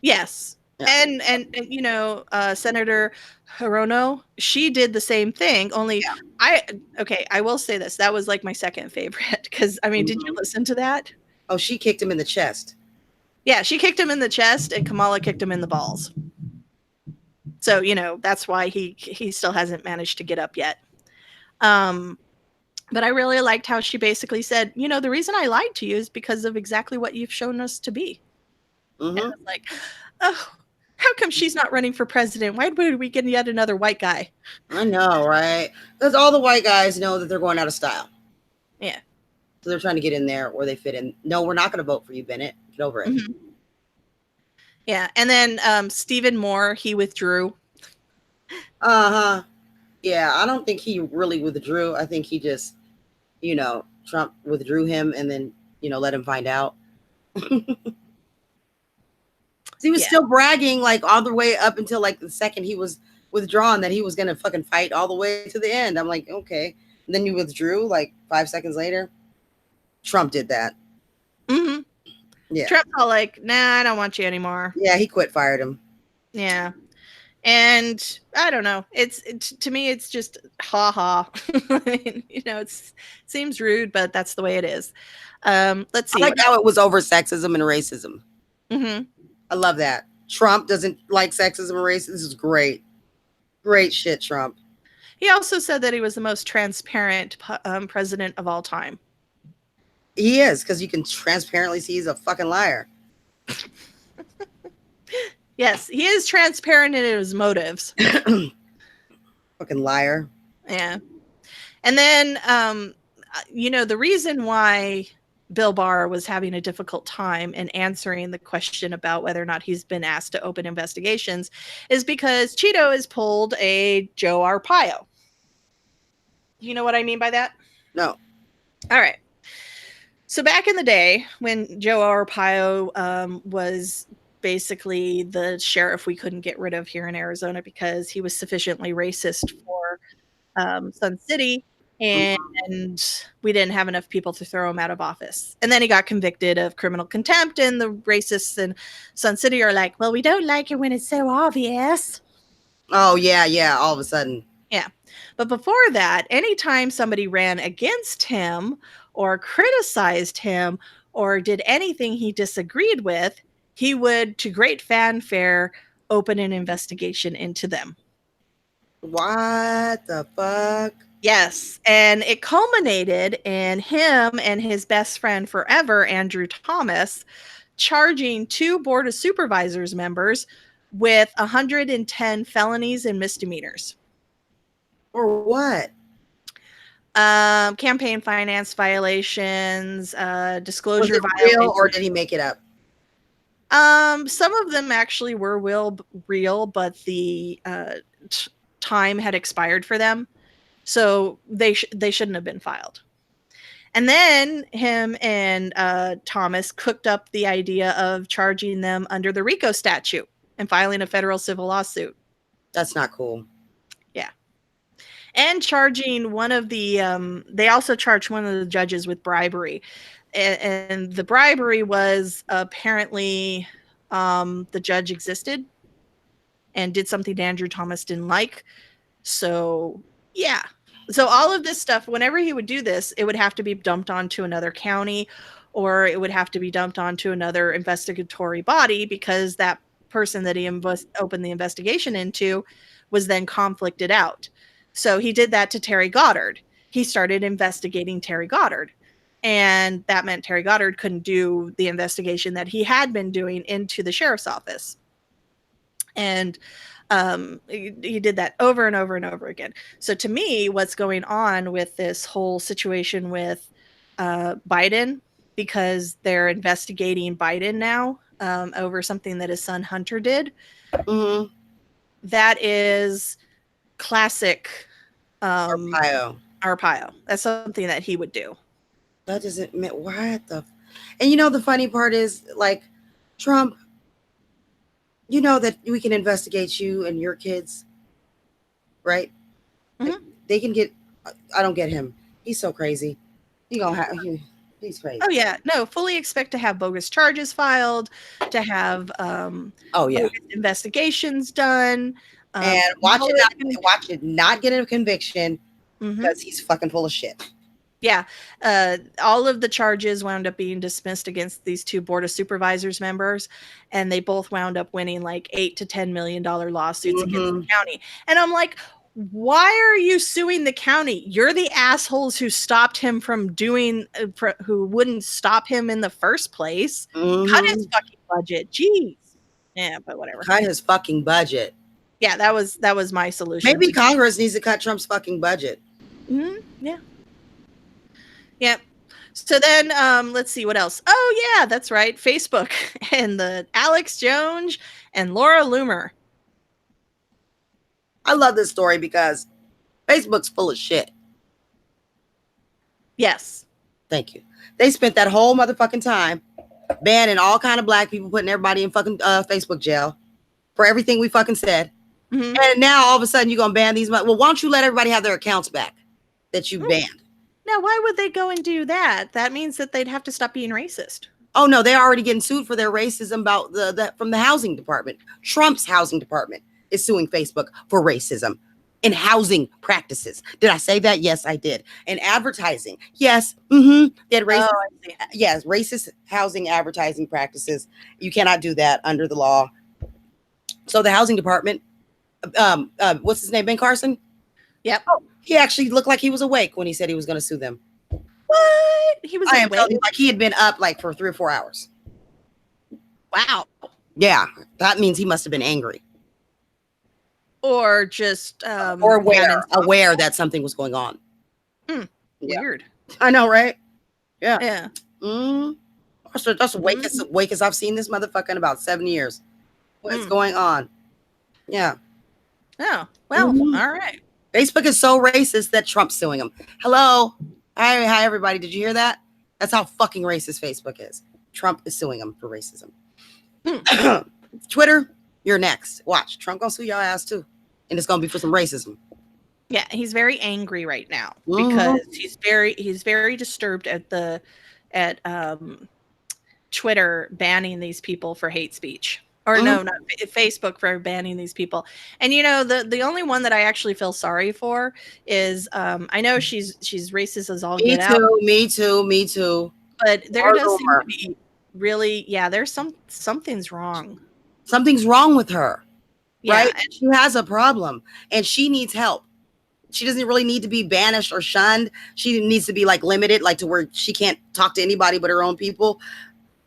Yes. Yeah. And you know, Senator Hirono, she did the same thing, only I will say this. That was like my second favorite because, I mean, did you listen to that? Oh, she kicked him in the chest. Yeah, she kicked him in the chest and Kamala kicked him in the balls. So, you know, that's why he still hasn't managed to get up yet. But I really liked how she basically said, you know, the reason I lied to you is because of exactly what you've shown us to be. And I was like, oh, how come she's not running for president? Why would we get yet another white guy? I know, right? Because all the white guys know that they're going out of style. Yeah. So they're trying to get in there where they fit in. No, we're not going to vote for you, Bennett. Get over it. Yeah. And then Stephen Moore, he withdrew. Yeah, I don't think he really withdrew. I think he just, you know, Trump withdrew him and then, you know, let him find out. He was still bragging like all the way up until like the second he was withdrawn that he was going to fucking fight all the way to the end. I'm like, okay. And then you withdrew like 5 seconds later. Trump did that. Yeah. Trump's all like, nah, I don't want you anymore. Yeah, he fired him. Yeah. And I don't know. To me, it's just ha. You know, it seems rude, but that's the way it is. Let's see. I like how it was over sexism and racism. I love that. Trump doesn't like sexism and racism. This is great. Great shit, Trump. He also said that he was the most transparent president of all time. He is, because you can transparently see he's a fucking liar. Yes, he is transparent in his motives. Fucking liar. Yeah. And then, you know, the reason why Bill Barr was having a difficult time in answering the question about whether or not he's been asked to open investigations is because Cheeto has pulled a Joe Arpaio. You know what I mean by that? No. All right. So back in the day when Joe Arpaio was basically the sheriff we couldn't get rid of here in Arizona because he was sufficiently racist for Sun City, and we didn't have enough people to throw him out of office. And then he got convicted of criminal contempt, and the racists in Sun City are like, well, we don't like it when it's so obvious. Oh, yeah, all of a sudden. Yeah. But before that, anytime somebody ran against him or criticized him or did anything he disagreed with, he would, to great fanfare, open an investigation into them. What the fuck? Yes, and it culminated in him and his best friend forever, Andrew Thomas, charging 2 Board of Supervisors members with 110 felonies and misdemeanors. Or what? Campaign finance violations, disclosure Was it violations. real or did he make it up? Some of them actually were real, but the time had expired for them, so they shouldn't have been filed. And then him and Thomas cooked up the idea of charging them under the RICO statute and filing a federal civil lawsuit. That's not cool. Yeah. And charging one of the, they also charged one of the judges with bribery. And the bribery was apparently the judge existed and did something Andrew Thomas didn't like. So, yeah. So all of this stuff, whenever he would do this, it would have to be dumped onto another county, or it would have to be dumped onto another investigatory body, because that person that he opened the investigation into was then conflicted out. So he did that to Terry Goddard. He started investigating Terry Goddard. And that meant Terry Goddard couldn't do the investigation that he had been doing into the sheriff's office. And he did that over and over and over again. So to me, what's going on with this whole situation with Biden, because they're investigating Biden now over something that his son Hunter did, that is classic Arpaio. That's something that he would do. That doesn't mean what the. And you know the funny part is, like, Trump, you know that we can investigate you and your kids, right? Like, they can get. I don't get him. He's so crazy. He's crazy. Oh yeah, no. Fully expect to have bogus charges filed, to have bogus investigations done, and watch it not get a conviction because he's fucking full of shit. Yeah, all of the charges wound up being dismissed against these 2 Board of Supervisors members, and they both wound up winning like $8 to $10 million lawsuits against the county. And I'm like, why are you suing the county? You're the assholes who stopped him from doing, who wouldn't stop him in the first place. Cut his fucking budget. Jeez. Yeah, but whatever. Cut his fucking budget. Yeah, that was my solution. Maybe Congress needs to cut Trump's fucking budget. Yeah. Yep. So then, let's see what else. Oh yeah, that's right. Facebook and the Alex Jones and Laura Loomer. I love this story because Facebook's full of shit. Yes. Thank you. They spent that whole motherfucking time banning all kind of black people, putting everybody in fucking Facebook jail for everything we fucking said. And now all of a sudden you're gonna ban these. Well, why don't you let everybody have their accounts back that you banned? Now, why would they go and do that? That means that they'd have to stop being racist. Oh no, they're already getting sued for their racism about from the housing department. Trump's housing department is suing Facebook for racism in housing practices. Did I say that? Yes, I did. And advertising. Yes. They had racist, yes, racist housing advertising practices. You cannot do that under the law. So the housing department, what's his name? Ben Carson? Yep. Oh, he actually looked like he was awake when he said he was going to sue them. What? He was awake? You, like he had been up like for 3 or 4 hours. Wow. Yeah, that means he must have been angry. Or just or aware that something was going on. Weird. I know, right? Yeah. Yeah. That's wake as I've seen this motherfucker in about 7 years. What's going on? Yeah. Oh, well, all right. Facebook is so racist that Trump's suing them. Hello. Hi, everybody. Did you hear that? That's how fucking racist Facebook is. Trump is suing them for racism. Twitter, you're next. Watch. Trump gonna sue your ass too. And it's gonna be for some racism. Yeah, he's very angry right now because he's very disturbed at Twitter banning these people for hate speech. Or no, not Facebook for banning these people. And the only one that I actually feel sorry for is I know she's racist as all get out. Me too. But there does seem to be really, there's something's wrong. Something's wrong with her. Yeah. Right? She has a problem and she needs help. She doesn't really need to be banished or shunned. She needs to be like limited, like to where she can't talk to anybody but her own people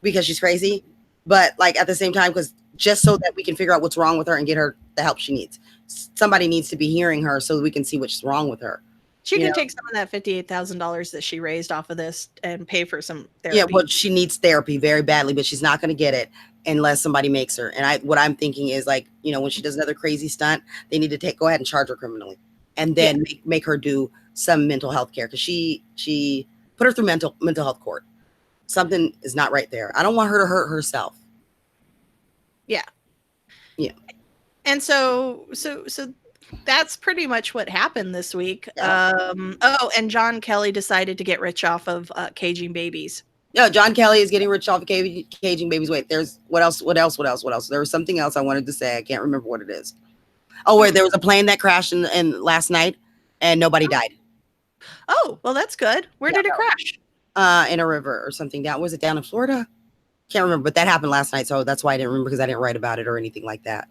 because she's crazy. But like at the same time, because just so that we can figure out what's wrong with her and get her the help she needs. Somebody needs to be hearing her so that we can see what's wrong with her. She can take some of that $58,000 that she raised off of this and pay for some therapy. Yeah, well, she needs therapy very badly, but she's not going to get it unless somebody makes her. And what I'm thinking is like, when she does another crazy stunt, they need to go ahead and charge her criminally, and then make her do some mental health care because she put her through mental health court. Something is not right there. I don't want her to hurt herself. Yeah. And so that's pretty much what happened this week. Yeah. And John Kelly decided to get rich off of caging babies. Yeah, John Kelly is getting rich off of caging babies. Wait, there's what else? There was something else I wanted to say. I can't remember what it is. Oh, wait, there was a plane that crashed in last night and nobody died. Oh, well, that's good. Where did it crash? In a river or something. Was it down in Florida? Can't remember, but that happened last night, so that's why I didn't remember because I didn't write about it or anything like that.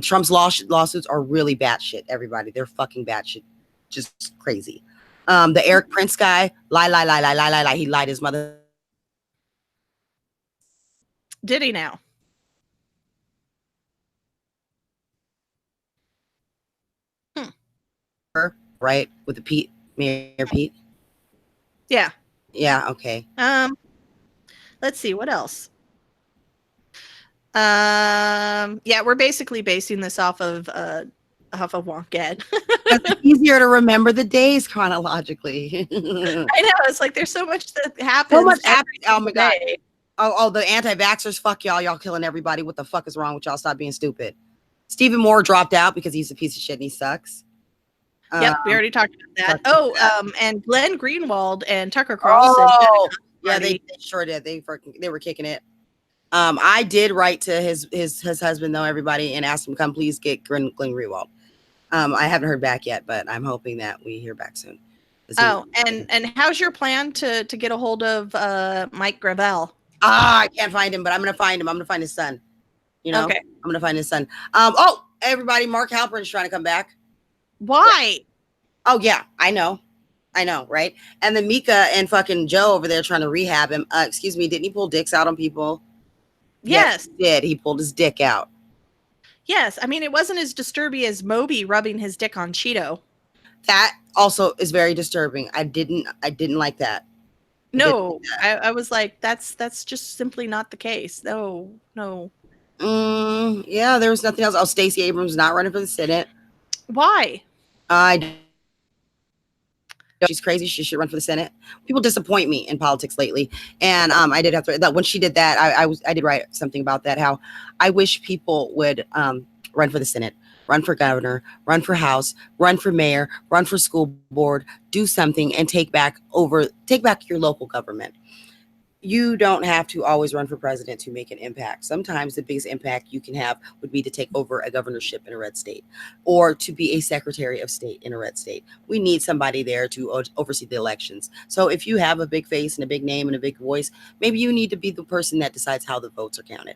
Trump's lawsuits are really batshit, everybody. They're fucking batshit, just crazy. The Eric Prince guy, lie. He lied his mother. Did he now? Right, with the Mayor Pete? Yeah. Yeah, okay. Let's see, what else? We're basically basing this off of Wonkette. It's easier to remember the days chronologically. I know, it's like there's so much that happens. So much happens. Oh my god. Oh, the anti-vaxxers, fuck y'all. Y'all killing everybody. What the fuck is wrong with y'all? Stop being stupid. Stephen Moore dropped out because he's a piece of shit and he sucks. Yep, we already talked about that. And Glenn Greenwald and Tucker Carlson. Oh, yeah, they sure did. They were kicking it. I did write to his husband though, everybody, and asked him come please get Glenn Greenwald. I haven't heard back yet, but I'm hoping that we hear back soon. And how's your plan to get a hold of Mike Gravel? I can't find him, but I'm gonna find him. I'm gonna find his son. Okay. I'm gonna find his son. Everybody, Mark Halperin's trying to come back. Why? Oh yeah, I know, right? And then Mika and fucking Joe over there trying to rehab him. Excuse me, didn't he pull dicks out on people? Yes, he did. He pulled his dick out. Yes, I mean it wasn't as disturbing as Moby rubbing his dick on Cheeto. That also is very disturbing. I didn't like that. No, I was like, that's just simply not the case. No. Yeah, there was nothing else. Oh, Stacey Abrams not running for the Senate. Why? She's crazy. She should run for the Senate. People disappoint me in politics lately, and I did have to. That when she did that, I did write something about that. How I wish people would run for the Senate, run for governor, run for House, run for mayor, run for school board, do something, and take back your local government. You don't have to always run for president to make an impact. Sometimes the biggest impact you can have would be to take over a governorship in a red state or to be a secretary of state in a red state. We need somebody there to oversee the elections. So if you have a big face and a big name and a big voice, maybe you need to be the person that decides how the votes are counted.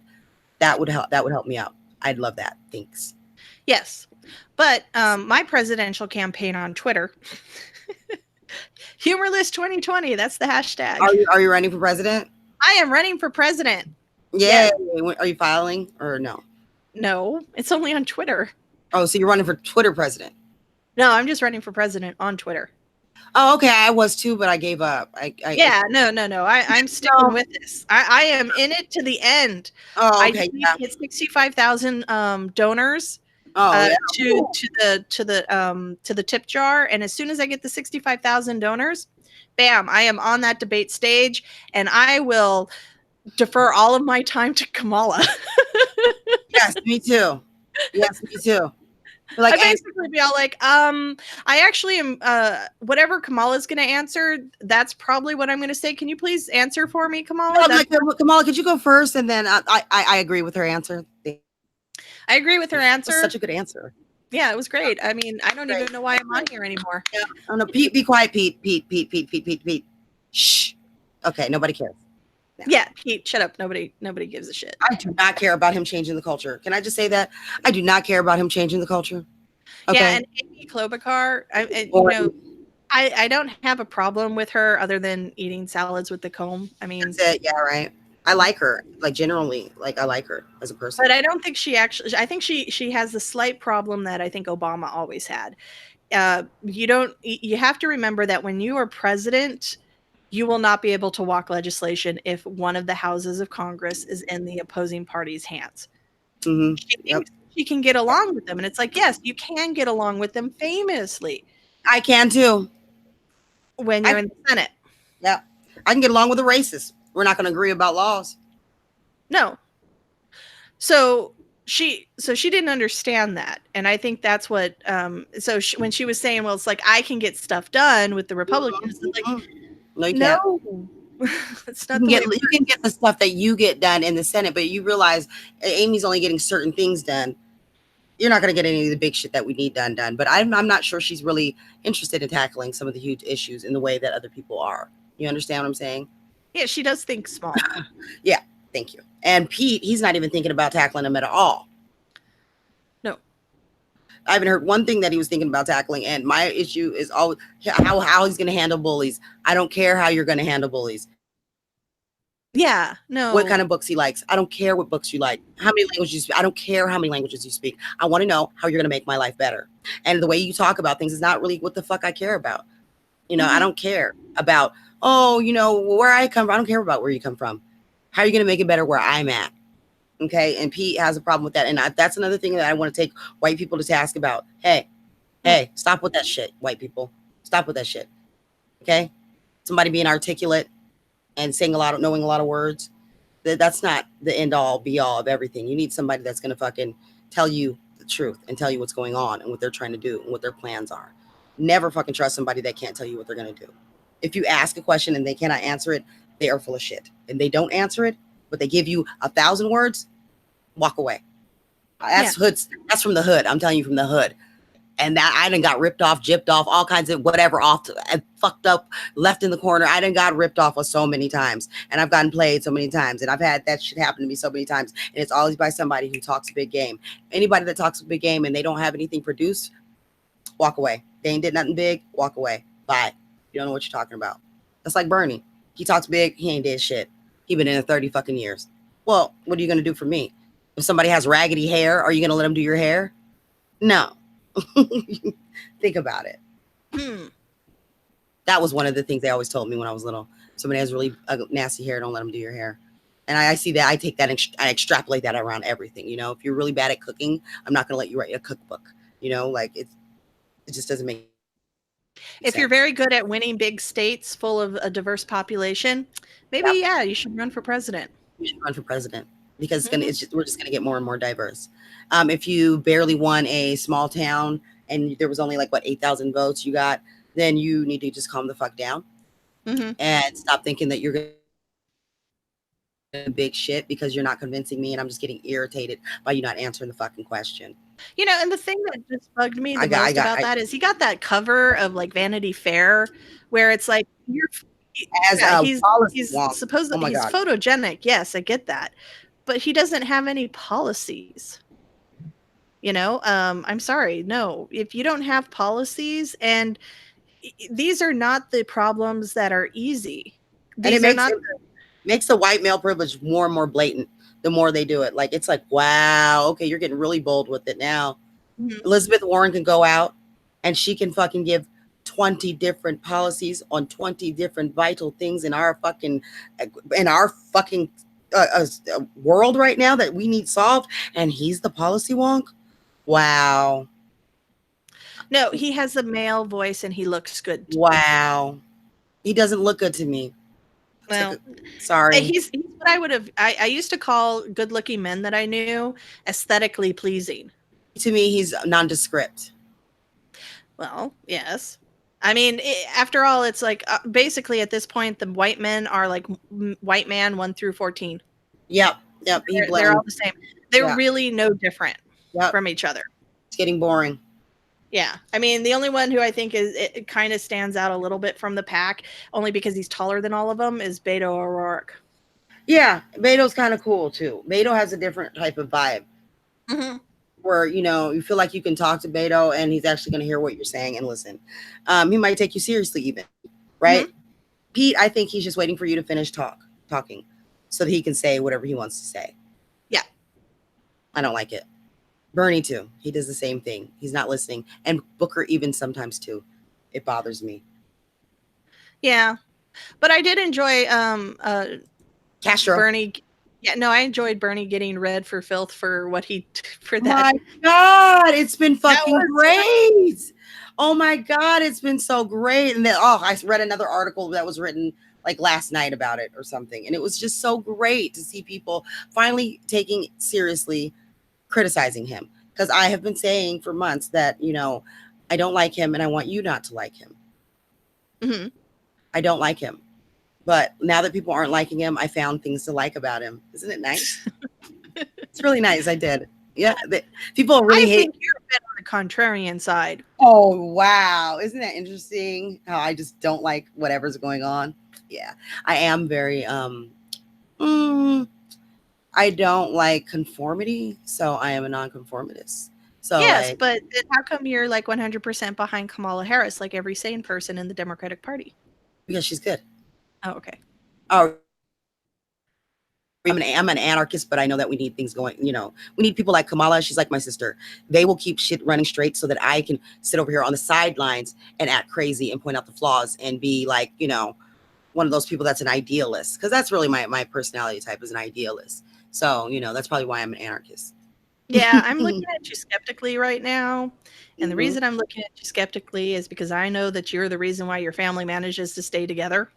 That would help me out. I'd love that. Thanks. Yes. But my presidential campaign on Twitter Humorless 2020. That's the hashtag. Are you running for president? I am running for president. Yeah. Are you filing or no? No, it's only on Twitter. Oh, so you're running for Twitter president? No, I'm just running for president on Twitter. Oh, okay. I was too, but I gave up. No. I'm sticking with this. I am in it to the end. Oh, okay. I need to get 65,000 donors. To the tip jar, and as soon as I get the 65,000 donors, bam, I am on that debate stage, and I will defer all of my time to Kamala. Yes, me too. Like, I basically be all like, I actually am, whatever Kamala's going to answer, that's probably what I'm going to say. Can you please answer for me, Kamala? like, Kamala, could you go first? And then I agree with her answer. I agree with her answer. Such a good answer. Yeah, it was great. I mean, I don't even know why I'm on here anymore. Yeah. Oh no, Pete, be quiet, Pete. Shh. Okay, nobody cares. No. Yeah, Pete, shut up. Nobody gives a shit. I do not care about him changing the culture. Can I just say that? I do not care about him changing the culture. Okay. Yeah, and Amy Klobuchar, I don't have a problem with her other than eating salads with the comb. I mean, that's it. Yeah, right. I like her, like generally, like I like her as a person. But I don't think she actually. I think she has the slight problem that I think Obama always had. You have to remember that when you are president, you will not be able to walk legislation if one of the houses of Congress is in the opposing party's hands. Mm-hmm. She thinks she can get along with them, and it's like, yes, you can get along with them famously. I can too. When you're in the Senate. Yeah, I can get along with a racist. We're not going to agree about laws. No. So she didn't understand that, and I think that's what. When she was saying, "Well, it's like I can get stuff done with the Republicans," it's like, no, it's not. You can get the stuff that you get done in the Senate, but you realize Amy's only getting certain things done. You're not going to get any of the big shit that we need done. But I'm not sure she's really interested in tackling some of the huge issues in the way that other people are. You understand what I'm saying? Yeah, she does think small. Yeah, thank you. And Pete, he's not even thinking about tackling them at all. No. I haven't heard one thing that he was thinking about tackling. And my issue is always how he's going to handle bullies. I don't care how you're going to handle bullies. Yeah, no. What kind of books he likes. I don't care what books you like. How many languages you speak. I don't care how many languages you speak. I want to know how you're going to make my life better. And the way you talk about things is not really what the fuck I care about. You know, I don't care about, where I come from. I don't care about where you come from. How are you going to make it better where I'm at? Okay. And Pete has a problem with that. And that's another thing that I want to take white people to task about. Hey, stop with that shit, white people. Stop with that shit. Okay. Somebody being articulate and saying knowing a lot of words. That's not the end all be all of everything. You need somebody that's going to fucking tell you the truth and tell you what's going on and what they're trying to do and what their plans are. Never fucking trust somebody that can't tell you what they're going to do. If you ask a question and they cannot answer it, they are full of shit. And they don't answer it, but they give you 1,000 words, walk away. That's from the hood. I'm telling you, from the hood. And that I done got ripped off, gypped off, all kinds of whatever off and fucked up, left in the corner. I done got ripped off so many times. And I've gotten played so many times. And I've had that shit happen to me so many times. And it's always by somebody who talks a big game. Anybody that talks a big game and they don't have anything produced, walk away. They ain't did nothing big, walk away. Bye. You don't know what you're talking about. That's like Bernie. He talks big, he ain't did shit. He been in it 30 fucking years. Well, what are you going to do for me? If somebody has raggedy hair, are you going to let them do your hair? No. Think about it. That was one of the things they always told me when I was little. Somebody has really nasty hair, don't let them do your hair. And I see that. I take that and I extrapolate that around everything. You know, if you're really bad at cooking, I'm not going to let you write a cookbook. You know, like it just doesn't make If you're very good at winning big states full of a diverse population, maybe you should run for president. You should run for president because we're just gonna get more and more diverse. If you barely won a small town and there was only 8,000 votes you got, then you need to just calm the fuck down and stop thinking that you're gonna big shit because you're not convincing me and I'm just getting irritated by you not answering the fucking question. You know, and the thing that just bugged me the most about that is he got that cover of Vanity Fair where it's like he's supposedly he's photogenic. Yes, I get that. But he doesn't have any policies. You know, I'm sorry. No, if you don't have policies, and these are not the problems that are easy. These and it makes the white male privilege more and more blatant the more they do it. It's like, wow, okay, you're getting really bold with it now. Elizabeth Warren can go out and she can fucking give 20 different policies on 20 different vital things in our fucking world right now that we need solved. And he's the policy wonk. Wow. No, he has a male voice and he looks good. Wow. He doesn't look good to me. Well, sorry. He's what I would have. I used to call good-looking men that I knew aesthetically pleasing. To me, he's nondescript. Well, yes. I mean, after all, it's like basically at this point, the white men are like white man 1 through 14. Yep. They're all the same. They're really no different from each other. It's getting boring. Yeah. I mean, the only one who I think it kind of stands out a little bit from the pack, only because he's taller than all of them, is Beto O'Rourke. Yeah, Beto's kind of cool too. Beto has a different type of vibe. Mm-hmm. Where, you know, you feel like you can talk to Beto and he's actually going to hear what you're saying and listen. He might take you seriously even, right? Mm-hmm. Pete, I think he's just waiting for you to finish talking so that he can say whatever he wants to say. Yeah. I don't like it. Bernie too. He does the same thing. He's not listening. And Booker even sometimes too. It bothers me. Yeah. But I did enjoy Castro. Bernie. Yeah, no, I enjoyed Bernie getting red for filth for what he for that. My God, it's been fucking great. Oh my God, it's been so great. And then I read another article that was written like last night about it or something. And it was just so great to see people finally taking seriously criticizing him. Because I have been saying for months that, you know, I don't like him and I want you not to like him. Mm-hmm. I don't like him. But now that people aren't liking him, I found things to like about him. Isn't it nice? It's really nice. I did. Yeah. People really hate. I think you're a bit on the contrarian side. Oh, wow. Isn't that interesting? How I just don't like whatever's going on. Yeah. I am very, I don't like conformity. So I am a nonconformist. So yes, but how come you're like 100% behind Kamala Harris, like every sane person in the Democratic Party? Because she's good. Oh, okay. Oh, I'm an anarchist, but I know that we need things going, you know, we need people like Kamala. She's like my sister. They will keep shit running straight so that I can sit over here on the sidelines and act crazy and point out the flaws and be like, you know, one of those people that's an idealist. Because that's really my personality type is an idealist. So, you know, that's probably why I'm an anarchist. Yeah, I'm looking at you skeptically right now. And the reason I'm looking at you skeptically is because I know that you're the reason why your family manages to stay together.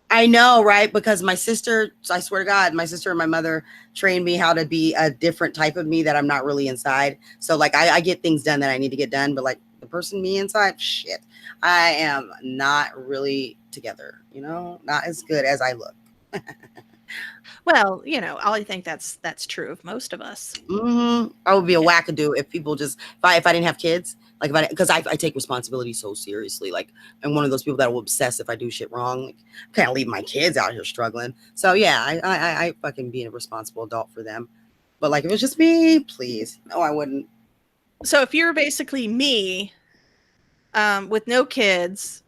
I know, right? Because my sister, I swear to God, my sister and my mother trained me how to be a different type of me that I'm not really inside. So like I get things done that I need to get done, but like the person me inside, shit, I am not really together, you know, not as good as I look. Well, you know, I think that's true of most of us. Mm-hmm. I would be a wackadoo if people just, if I didn't have kids, like because I take responsibility so seriously. Like I'm one of those people that will obsess if I do shit wrong. Like, I can't leave my kids out here struggling. So yeah, I fucking be a responsible adult for them. But like if it's just me, please, no, I wouldn't. So if you're basically me, with no kids,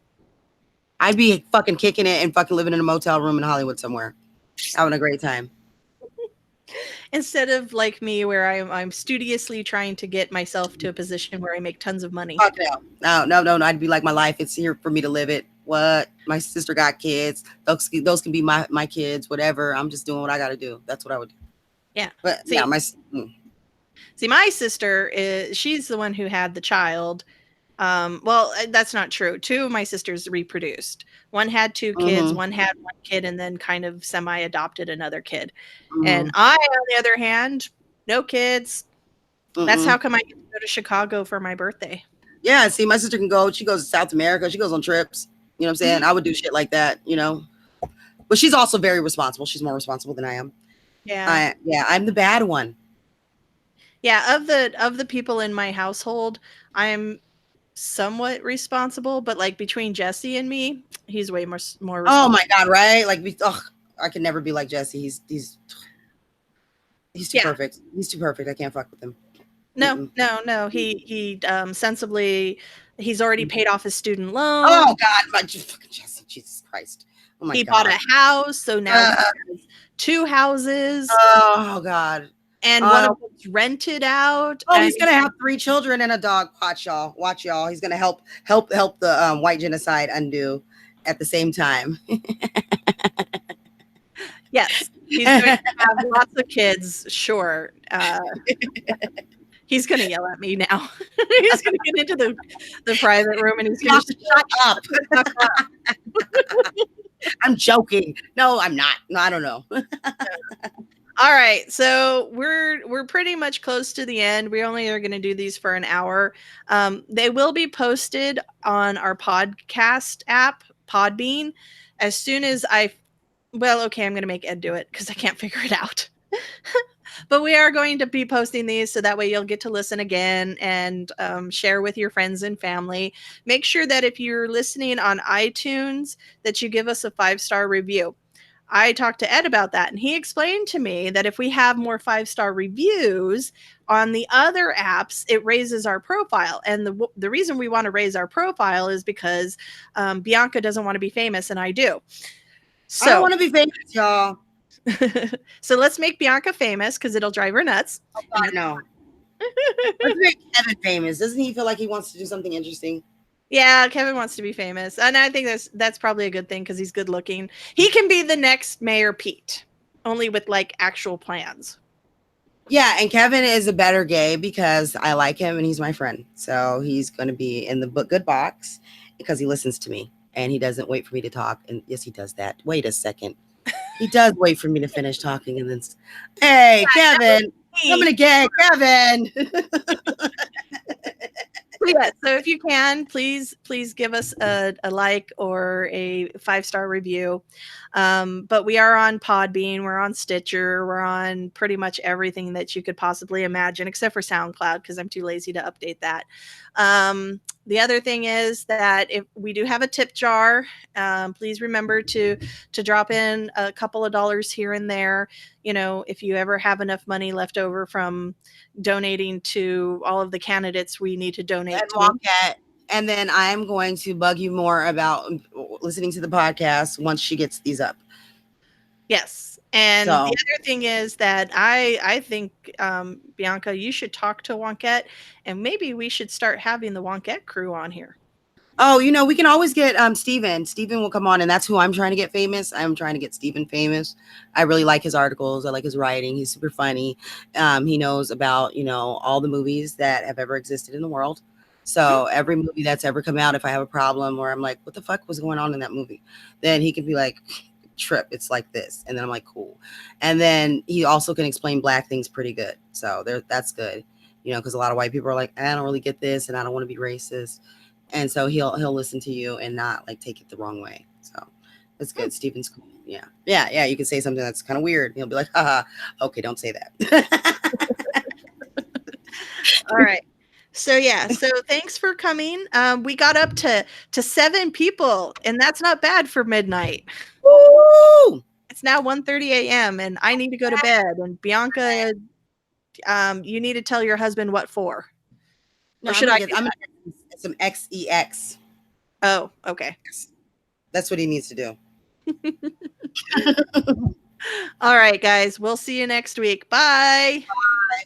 I'd be fucking kicking it and fucking living in a motel room in Hollywood somewhere, having a great time. Instead of like me, where I'm studiously trying to get myself to a position where I make tons of money. Fuck no. I'd be like, my life, it's here for me to live it. What? My sister got kids. Those can be my kids, whatever. I'm just doing what I got to do. That's what I would do. Yeah. But see, yeah, see, my sister she's the one who had the child. Well, that's not true. 2 of my sisters reproduced. One had 2 kids, one had 1 kid, and then kind of semi-adopted another kid. And I, on the other hand, no kids. That's how come I get to go to Chicago for my birthday. Yeah, see, my sister can go. She goes to South America. She goes on trips. You know what I'm saying? I would do shit like that, you know. But she's also very responsible. She's more responsible than I am. Yeah. I'm the bad one. Yeah, of the people in my household, I'm somewhat responsible, but like between Jesse and me, he's way more responsible. Oh my God, right? Like I could never be like Jesse. He's too perfect. He's too perfect. I can't fuck with him. No. He sensibly, he's already paid off his student loan. Oh God, my fucking Jesse, Jesus Christ. Oh my God. He bought a house, so now he has 2 houses. Oh God. And one of them's rented out. Oh, he's gonna have 3 children and a dog. Watch y'all. He's gonna help the white genocide undo at the same time. Yes, he's going to have lots of kids. Sure, he's gonna yell at me now. He's gonna get into the private room and he's gonna shut up. I'm joking. No, I'm not. No, I don't know. All right, so we're pretty much close to the end. We only are going to do these for an hour. They will be posted on our podcast app, Podbean, as soon as well, okay, I'm going to make Ed do it because I can't figure it out. But we are going to be posting these so that way you'll get to listen again and share with your friends and family. Make sure that if you're listening on iTunes, that you give us a 5-star review. I talked to Ed about that, and he explained to me that if we have more 5-star reviews on the other apps, it raises our profile. And the reason we want to raise our profile is because Bianca doesn't want to be famous, and I do. So, I don't want to be famous, y'all. So let's make Bianca famous because it'll drive her nuts. Oh, God, no. Let's make Kevin famous. Doesn't he feel like he wants to do something interesting? Yeah, Kevin wants to be famous, and I think that's probably a good thing because he's good looking. He can be the next Mayor Pete, only with like actual plans. Yeah, and Kevin is a better gay because I like him and he's my friend. So he's going to be in the good box because he listens to me and he doesn't wait for me to talk. And yes, he does that. Wait a second. He does wait for me to finish talking and then, hey, Kevin, I'm going to gay Kevin. Yeah, so if you can, please give us a like or a 5-star review. But we are on Podbean, we're on Stitcher, we're on pretty much everything that you could possibly imagine, except for SoundCloud because I'm too lazy to update that. The other thing is that if we do have a tip jar, please remember to drop in a couple of dollars here and there. You know, if you ever have enough money left over from donating to all of the candidates we need to donate to. And then I'm going to bug you more about listening to the podcast once she gets these up. Yes. And the other thing is that I think, Bianca, you should talk to Wonkette, and maybe we should start having the Wonkette crew on here. Oh, you know, we can always get Steven. Steven will come on, and that's who I'm trying to get famous. I'm trying to get Steven famous. I really like his articles. I like his writing. He's super funny. He knows about, you know, all the movies that have ever existed in the world. So every movie that's ever come out, if I have a problem or I'm like, what the fuck was going on in that movie? Then he can be like, Trip, it's like this. And then I'm like, cool. And then he also can explain Black things pretty good. So that's good. You know, because a lot of white people are like, I don't really get this and I don't want to be racist. And so he'll listen to you and not like take it the wrong way. So that's good. Steven's cool. Yeah. You can say something that's kind of weird. He'll be like, haha, okay, don't say that. All right. So yeah, so thanks for coming. We got up to 7 people, and that's not bad for midnight. Woo! It's now 1:30 a.m. and I need to go to bed. And Bianca, you need to tell your husband what for. No, or should I'm gonna get some XEX. Oh, okay. That's what he needs to do. All right, guys. We'll see you next week. Bye. Bye.